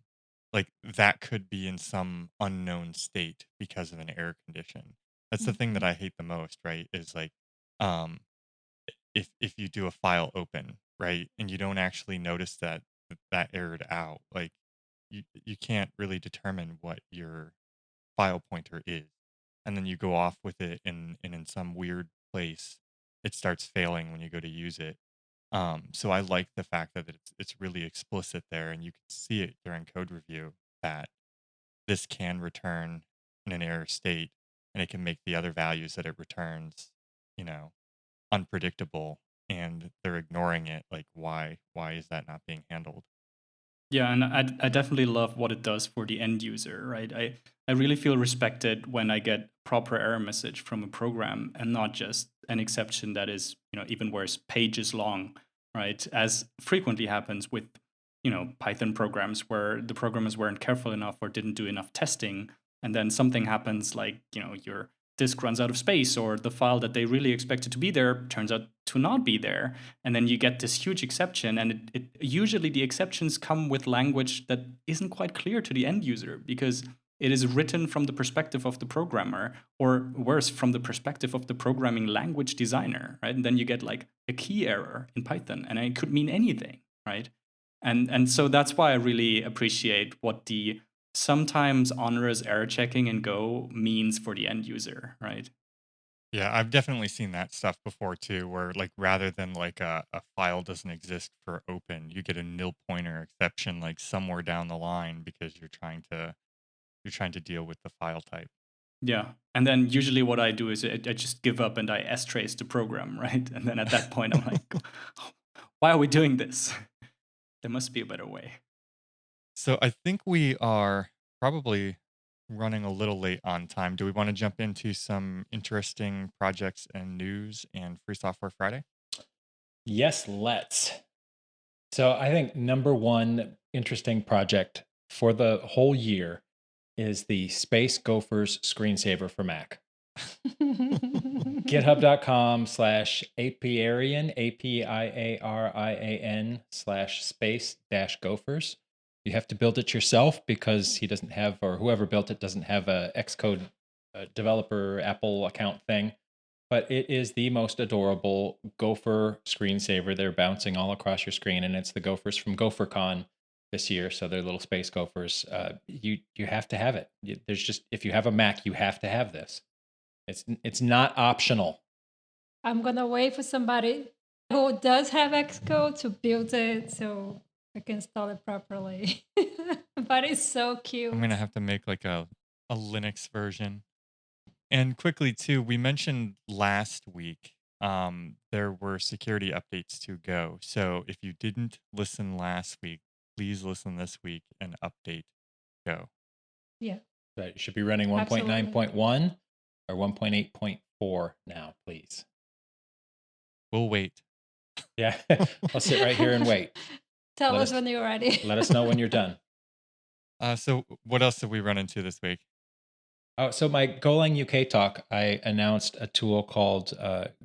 like that could be in some unknown state because of an error condition. That's the thing that Mhm. I hate the most, right? Is like, um, if you do a file open, right, and you don't actually notice that errored out, like you can't really determine what your file pointer is. And then you go off with it and in some weird place, it starts failing when you go to use it. So I like the fact that it's really explicit there and you can see it during code review that this can return in an error state and it can make the other values that it returns, you know, unpredictable and they're ignoring it. Like why is that not being handled? Yeah, and I definitely love what it does for the end user, right? I really feel respected when I get proper error message from a program and not just an exception that is, even worse, pages long, right? As frequently happens with, Python programs where the programmers weren't careful enough or didn't do enough testing, and then something happens like, your disk runs out of space or the file that they really expected to be there turns out to not be there, and then you get this huge exception, and it usually the exceptions come with language that isn't quite clear to the end user because it is written from the perspective of the programmer, or worse, from the perspective of the programming language designer, right? And then you get like a key error in Python, and it could mean anything, right? And so that's why I really appreciate what the sometimes onerous error checking in Go means for the end user, right? Yeah, I've definitely seen that stuff before too, where like rather than like a file doesn't exist for open, you get a nil pointer exception like somewhere down the line because you're trying to deal with the file type. Yeah. And then usually what I do is I just give up and I S-trace the program, right? And then at that point, I'm like, why are we doing this? There must be a better way. So I think we are probably running a little late on time. Do we want to jump into some interesting projects and news and Free Software Friday? Yes, let's. So I think number one interesting project for the whole year is the Space Gophers screensaver for Mac. GitHub.com/apiarian, APIARIAN/space-gophers. You have to build it yourself because he doesn't have, or whoever built it doesn't have a Xcode developer Apple account thing. But it is the most adorable Gopher screensaver. They're bouncing all across your screen, and it's the Gophers from GopherCon this year. So they're little space gophers. You have to have it. There's just, if you have a Mac, you have to have this. It's not optional. I'm gonna wait for somebody who does have Xcode to build it so I can install it properly. But it's so cute. I'm gonna have to make like a Linux version. And quickly too, we mentioned last week there were security updates to Go. So if you didn't listen last week, please listen this week and update Go. Yeah, Right. It should be running absolutely. 1.9.1 or 1.8.4 now, please. We'll wait. Yeah. I'll sit right here and wait. Tell Let us us- when you're ready. Let us know when you're done. So what else did we run into this week? Oh, so my Golang UK talk, I announced a tool called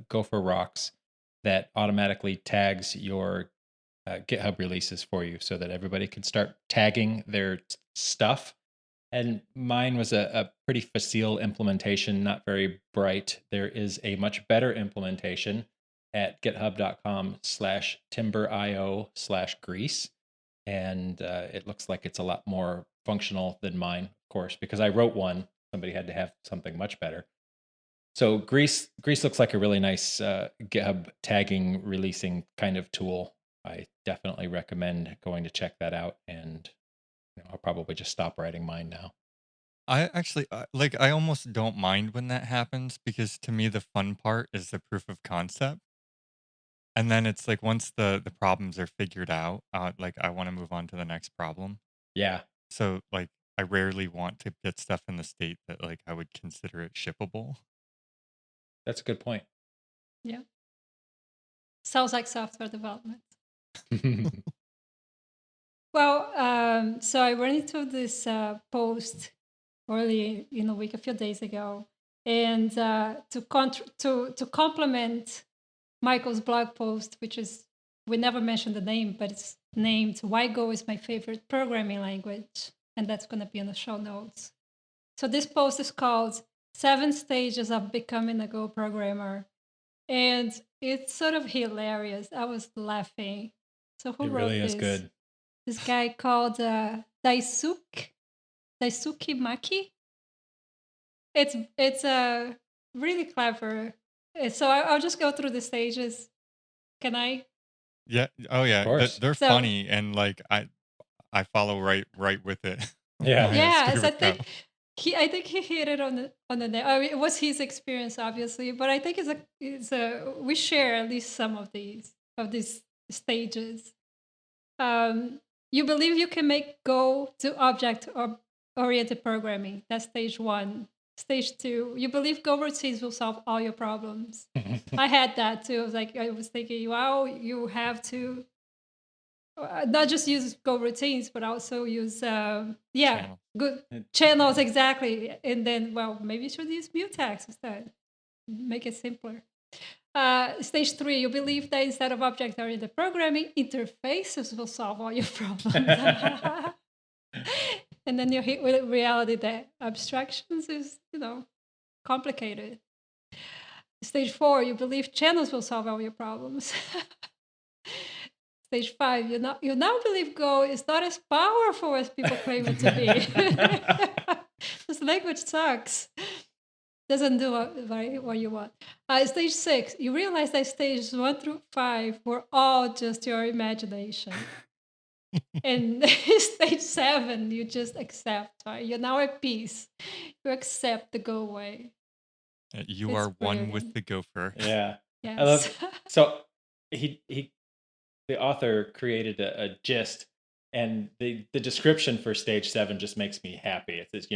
Gopher Rocks that automatically tags your GitHub releases for you so that everybody can start tagging their stuff. And mine was a pretty facile implementation, not very bright. There is a much better implementation at github.com/timberio/grease. And it looks like it's a lot more functional than mine, of course, because I wrote one. Somebody had to have something much better. So Grease looks like a really nice GitHub tagging releasing kind of tool. I definitely recommend going to check that out. And I'll probably just stop writing mine now. I actually I almost don't mind when that happens because to me the fun part is the proof of concept. And then it's like once the problems are figured out, like I want to move on to the next problem. Yeah, So like I rarely want to get stuff in the state that like I would consider it shippable. that's a good point. Yeah. Sounds like software development. Well, so I ran into this post early in the week, a few days ago, and to complement Michael's blog post, which is we never mentioned the name, but it's named "Why Go is my favorite programming language," and that's going to be in the show notes. So this post is called 7 Stages of Becoming a Go Programmer. And it's sort of hilarious. I was laughing. So who It wrote really is this? good. This guy called Daisuke Maki. It's really clever. So I'll just go through the stages. Can I? Yeah. Oh yeah. course. They're So funny and like I follow right with it. Yeah. Mine is yeah, so I favorite think go. I think he hit it on the nail. I mean, it was his experience, obviously, but I think it's a we share at least some of these stages. You believe you can make Go to object or oriented programming. That's stage 1. Stage 2, you believe Go routines will solve all your problems. I had that too. I was thinking, wow, you have to not just use Go routines, but also use Channel. good channels, exactly. And then, well, maybe you should use mutex instead. Make it simpler. Stage 3, you believe that instead of object-oriented programming, interfaces will solve all your problems. And then you hit with reality that abstractions is, complicated. Stage 4, you believe channels will solve all your problems. Stage 5, you now believe Go is not as powerful as people claim it to be. This language sucks. Doesn't do what you want. Stage 6, you realize that stages 1 through 5 were all just your imagination. And stage 7, you just accept. Right? You're now at peace. You accept the Go way. You It's are one with brilliant. the gopher. Yeah. Yes. I love so he the author created a gist, and the description for stage 7 just makes me happy. It says,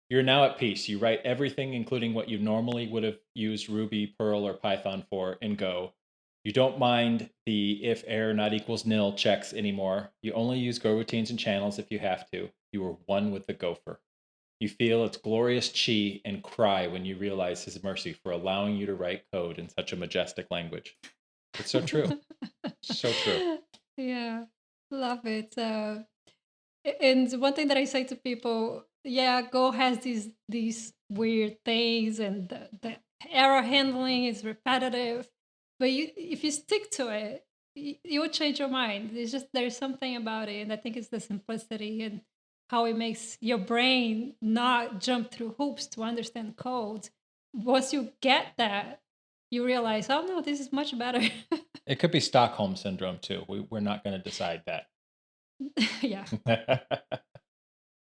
you're now at peace. You write everything, including what you normally would have used Ruby, Perl, or Python for in Go. You don't mind the if error not equals nil checks anymore. You only use Go routines and channels if you have to. You are one with the gopher. You feel its glorious chi and cry when you realize his mercy for allowing you to write code in such a majestic language. It's so true. So true. Yeah, love it. And one thing that I say to people, yeah, Go has these weird things, and the error handling is repetitive. But if you stick to it, you will change your mind. There's something about it, and I think it's the simplicity and how it makes your brain not jump through hoops to understand code. Once you get that, you realize, oh no, this is much better. It could be Stockholm syndrome too. We're not going to decide that. Yeah. That's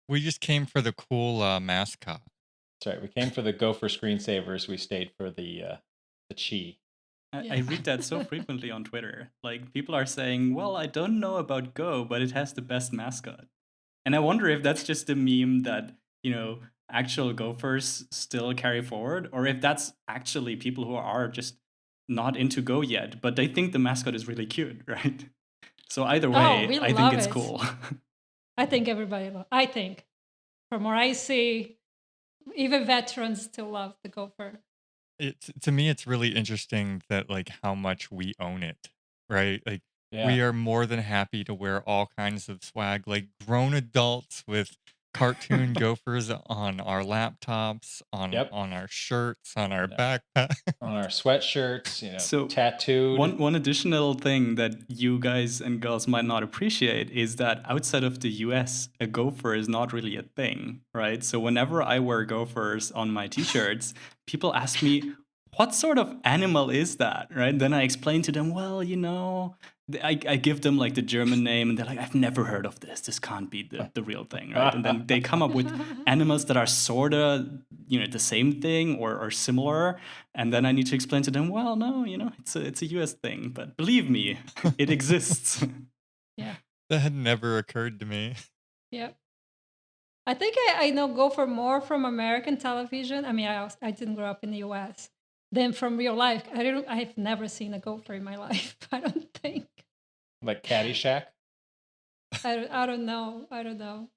We just came for the cool mascot. right. We came for the gopher screensavers. We stayed for the chi. I Yeah. read that so frequently on Twitter. Like, people are saying, well, I don't know about Go, but it has the best mascot. And I wonder if that's just a meme that, actual gophers still carry forward, or if that's actually people who are just not into Go yet, but they think the mascot is really cute, right? So either way, we I think love it's it. cool. I think I think from what I see, even veterans still love the gopher. To me it's really interesting that like how much we own it, right? Like we Yeah. are more than happy to wear all kinds of swag, like grown adults with cartoon gophers on our laptops, on Yep. our shirts, on our Yeah. backpack. On our sweatshirts, So tattooed. one additional thing that you guys and girls might not appreciate is that outside of the US, a gopher is not really a thing, right? So whenever I wear gophers on my t-shirts, people ask me, what sort of animal is that, right? Then I explain to them, well, I give them like the German name, and they're like, I've never heard of this. This can't be the real thing, right? And then they come up with animals that are sort of, the same thing or similar. And then I need to explain to them, well, no, it's a US thing, but believe me, it exists. Yeah. That had never occurred to me. Yep. I think I know Gopher more from American television. I mean, I didn't grow up in the US than from real life. I've never seen a gopher in my life. I don't think. Like Caddyshack? I don't know. I don't know.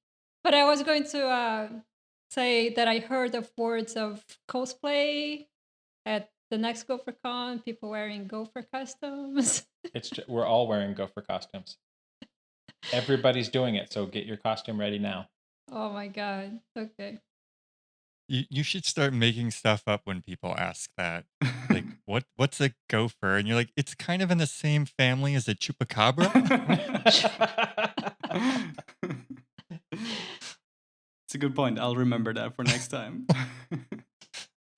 But I was going to say that I heard of words of cosplay at the next GopherCon, people wearing gopher costumes. We're all wearing gopher costumes. Everybody's doing it, so get your costume ready now. Oh my God. Okay. You should start making stuff up when people ask that. Like, what's a gopher? And you're like, it's kind of in the same family as a chupacabra. It's a good point. I'll remember that for next time.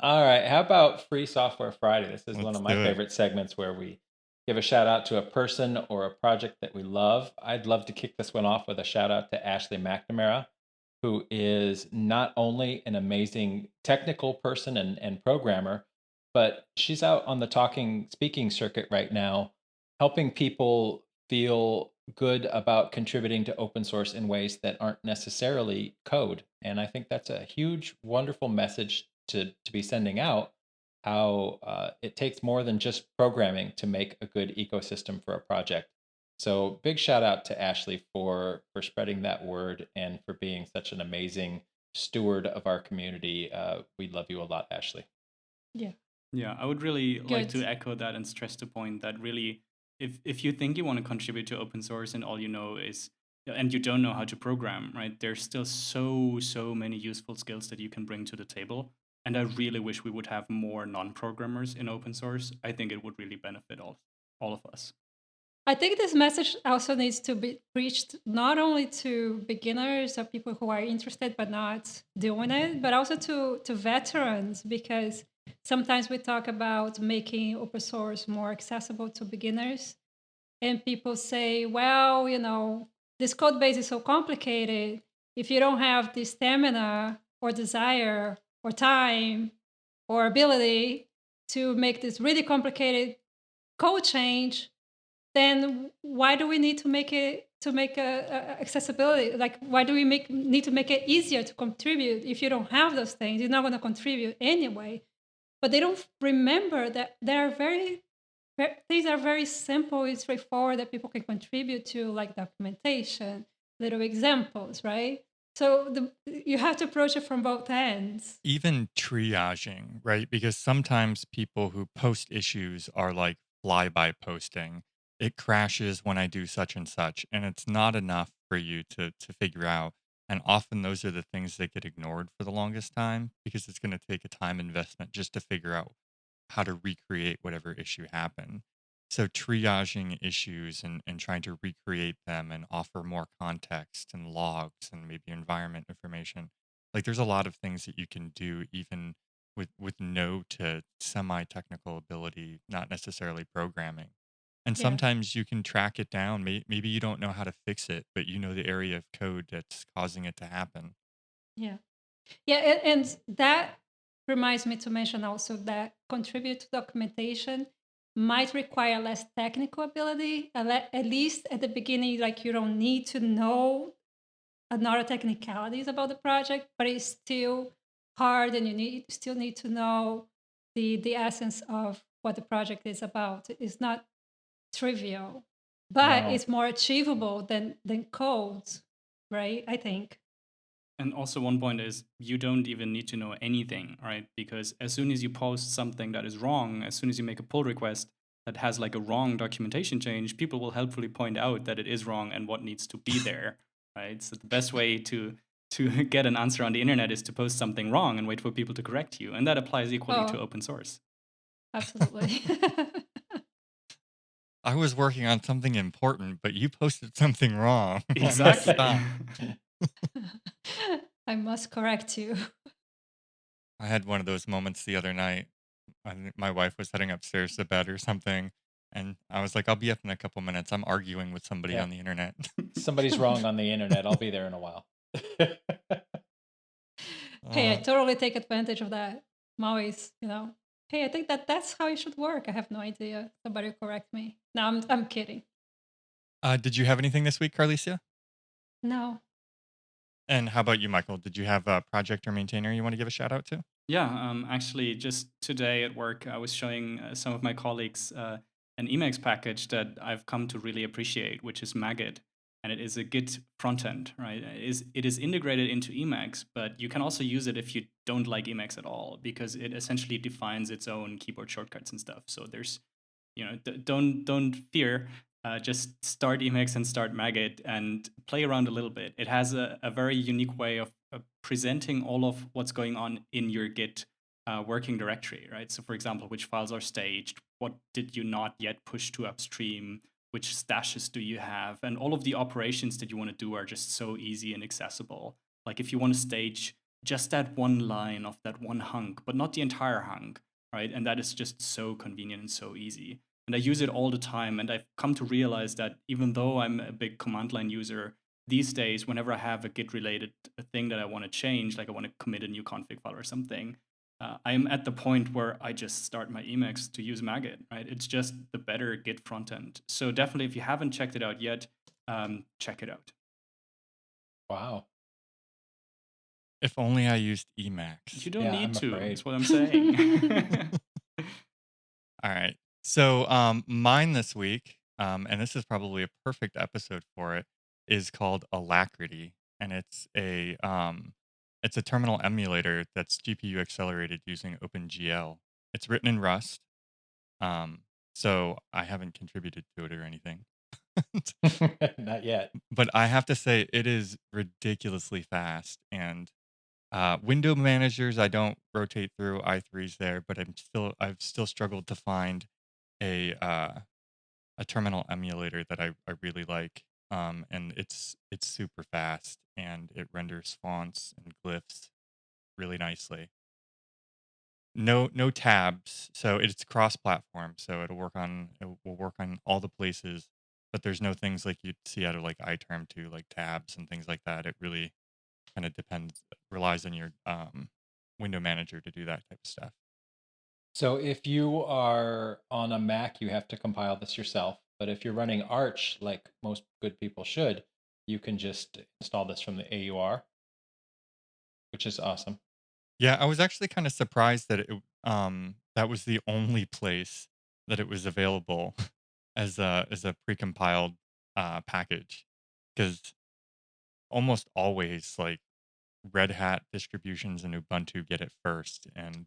All right. How about Free Software Friday? This is one Let's of my do it. favorite segments where we give a shout out to a person or a project that we love. I'd love to kick this one off with a shout out to Ashley McNamara, who is not only an amazing technical person and programmer, but she's out on the speaking circuit right now, helping people feel good about contributing to open source in ways that aren't necessarily code. And I think that's a huge, wonderful message to be sending out, how it takes more than just programming to make a good ecosystem for a project. So big shout out to Ashley for spreading that word and for being such an amazing steward of our community. We love you a lot, Ashley. Yeah. Yeah, I would really like to Good. echo that and stress the point that really, if you think you want to contribute to open source and all you know is, and you don't know how to program, right? There's still so many useful skills that you can bring to the table. And I really wish we would have more non-programmers in open source. I think it would really benefit all of us. I think this message also needs to be preached not only to beginners or people who are interested but not doing it, but also to veterans, because sometimes we talk about making open source more accessible to beginners. And people say, well, this code base is so complicated. If you don't have the stamina or desire or time or ability to make this really complicated code change, then why do we need to make accessibility? Like, why do we need to make it easier to contribute? If you don't have those things, you're not going to contribute anyway. But they don't remember that these are very simple and straightforward that people can contribute to, like documentation, little examples, right? So you have to approach it from both ends. Even triaging, right? Because sometimes people who post issues are like fly-by posting. It crashes when I do such and such, and it's not enough for you to figure out. And often those are the things that get ignored for the longest time because it's going to take a time investment just to figure out how to recreate whatever issue happened. So triaging issues and trying to recreate them and offer more context and logs and maybe environment information. Like there's a lot of things that you can do even with no to semi-technical ability, not necessarily programming. And Yeah. sometimes you can track it down. Maybe you don't know how to fix it, but you know the area of code that's causing it to happen. Yeah. Yeah, and that reminds me to mention also that contribute to documentation might require less technical ability, at least at the beginning. Like, you don't need to know a lot of technicalities about the project, but it's still hard, and you still need to know the essence of what the project is about. It's not trivial, but No. it's more achievable than codes, right? I think. And also one point is you don't even need to know anything, right? Because as soon as you post something that is wrong, as soon as you make a pull request that has like a wrong documentation change, people will helpfully point out that it is wrong and what needs to be there, right? So the best way to get an answer on the internet is to post something wrong and wait for people to correct you. And that applies equally to Oh, open source. absolutely. I was working on something important, but you posted something wrong. I must Exactly. stop. I must correct you. I had one of those moments the other night. I think my wife was heading upstairs to bed or something, and I was like, "I'll be up in a couple minutes. I'm arguing with somebody Yeah. on the internet." Somebody's wrong on the internet. I'll be there in a while. Hey, I Uh, totally take advantage of that. I'm always, hey, I think that's how it should work. I have no idea. Somebody correct me. No, I'm kidding. did you have anything this week, Carlicia? No. And how about you, Michael? Did you have a project or maintainer you want to give a shout out to? Yeah, actually, just today at work, I was showing some of my colleagues an Emacs package that I've come to really appreciate, which is Maggot, and it is a Git frontend, right? It is integrated into Emacs, but you can also use it if you don't like Emacs at all, because it essentially defines its own keyboard shortcuts and stuff. So there's, don't fear. Just start Emacs and start Maggot and play around a little bit. It has a very unique way of presenting all of what's going on in your Git working directory, right? So, for example, which files are staged, what did you not yet push to upstream, which stashes do you have, and all of the operations that you want to do are just so easy and accessible. Like if you want to stage just that one line of that one hunk, but not the entire hunk, right? And that is just so convenient and so easy. And I use it all the time. And I've come to realize that even though I'm a big command line user, these days, whenever I have a Git related thing that I want to change, like I want to commit a new config file or something, I'm at the point where I just start my Emacs to use Maggot, right? It's just the better Git frontend. So definitely, if you haven't checked it out yet, check it out. Wow. If only I used Emacs. You don't Yeah, need I'm to. afraid. That's what I'm saying. All right. So mine this week, and this is probably a perfect episode for it, is called Alacrity, and it's a terminal emulator that's GPU accelerated using OpenGL. It's written in Rust, so I haven't contributed to it or anything. Not yet. But I have to say it is ridiculously fast, and window managers I don't rotate through i3s there, but I've still struggled to find a terminal emulator that I really like. And it's super fast and it renders fonts and glyphs really nicely. No tabs, so it's cross-platform, so it will work on all the places, but there's no things like you'd see out of like iTerm2, like tabs and things like that. It really kind of relies on your window manager to do that type of stuff. So if you are on a Mac, you have to compile this yourself. But if you're running Arch, like most good people should, you can just install this from the AUR, which is awesome. Yeah, I was actually kind of surprised that that was the only place that it was available as a precompiled package, because almost always like Red Hat distributions and Ubuntu get it first, and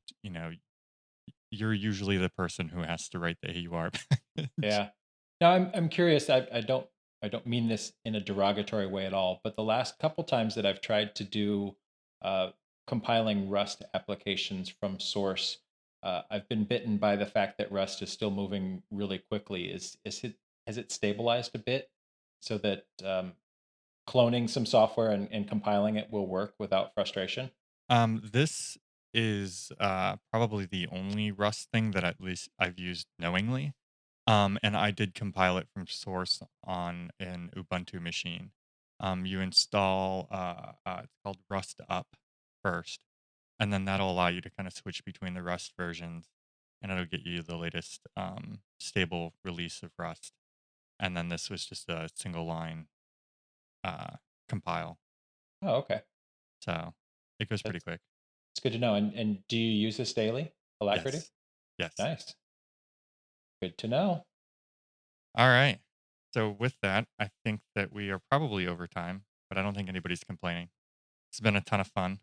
you're usually the person who has to write the AUR package. Yeah. Now I'm curious. I don't mean this in a derogatory way at all, but the last couple times that I've tried to do uh, compiling Rust applications from source, I've been bitten by the fact that Rust is still moving really quickly. Has it stabilized a bit so that cloning some software and compiling it will work without frustration? This is probably the only Rust thing that at least I've used knowingly. And I did compile it from source on an Ubuntu machine. You install it's called Rust Up first, and then that'll allow you to kind of switch between the Rust versions, and it'll get you the latest stable release of Rust. And then this was just a single line compile, Oh, okay. so it goes pretty That's quick. it's good to know. And do you use this daily, Alacrity? Yes, yes. Nice. Good to know. All right. So with that, I think that we are probably over time, but I don't think anybody's complaining. It's been a ton of fun.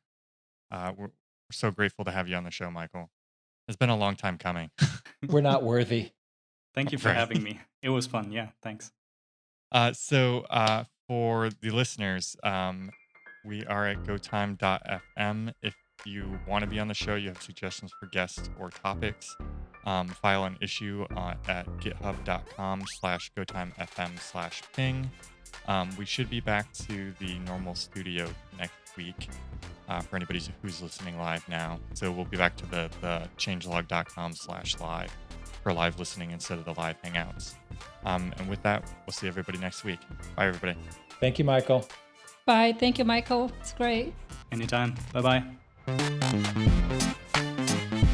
We're so grateful to have you on the show, Michael. It's been a long time coming. We're not worthy. Thank you for Right. having me. It was fun. Yeah, thanks. So for the listeners, we are at gotime.fm. If you want to be on the show, you have suggestions for guests or topics, file an issue at github.com/gotimefm/ping. We should be back to the normal studio next week. for anybody who's listening live now. So we'll be back to the changelog.com/live for live listening instead of the live hangouts. And with that, we'll see everybody next week. Bye, everybody. Thank you, Michael. Bye. Thank you, Michael. It's great. Anytime. Bye-bye.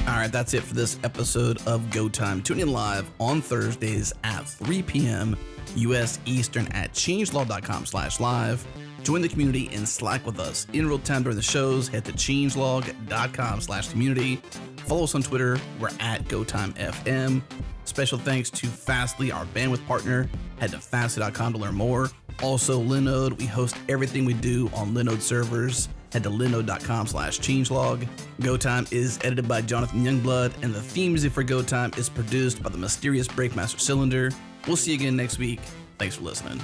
All right, that's it for this episode of Go Time. Tune in live on Thursdays at 3 p.m. U.S. Eastern at changelog.com/live. Join the community and Slack with us in real time during the shows. Head to changelog.com/community. Follow us on Twitter. We're at GoTimeFM. Special thanks to Fastly, our bandwidth partner. Head to fastly.com to learn more. Also, Linode. We host everything we do on Linode servers. Head to linode.com/changelog. Go Time is edited by Jonathan Youngblood, and the theme music for Go Time is produced by the mysterious Breakmaster Cylinder. We'll see you again next week. Thanks for listening.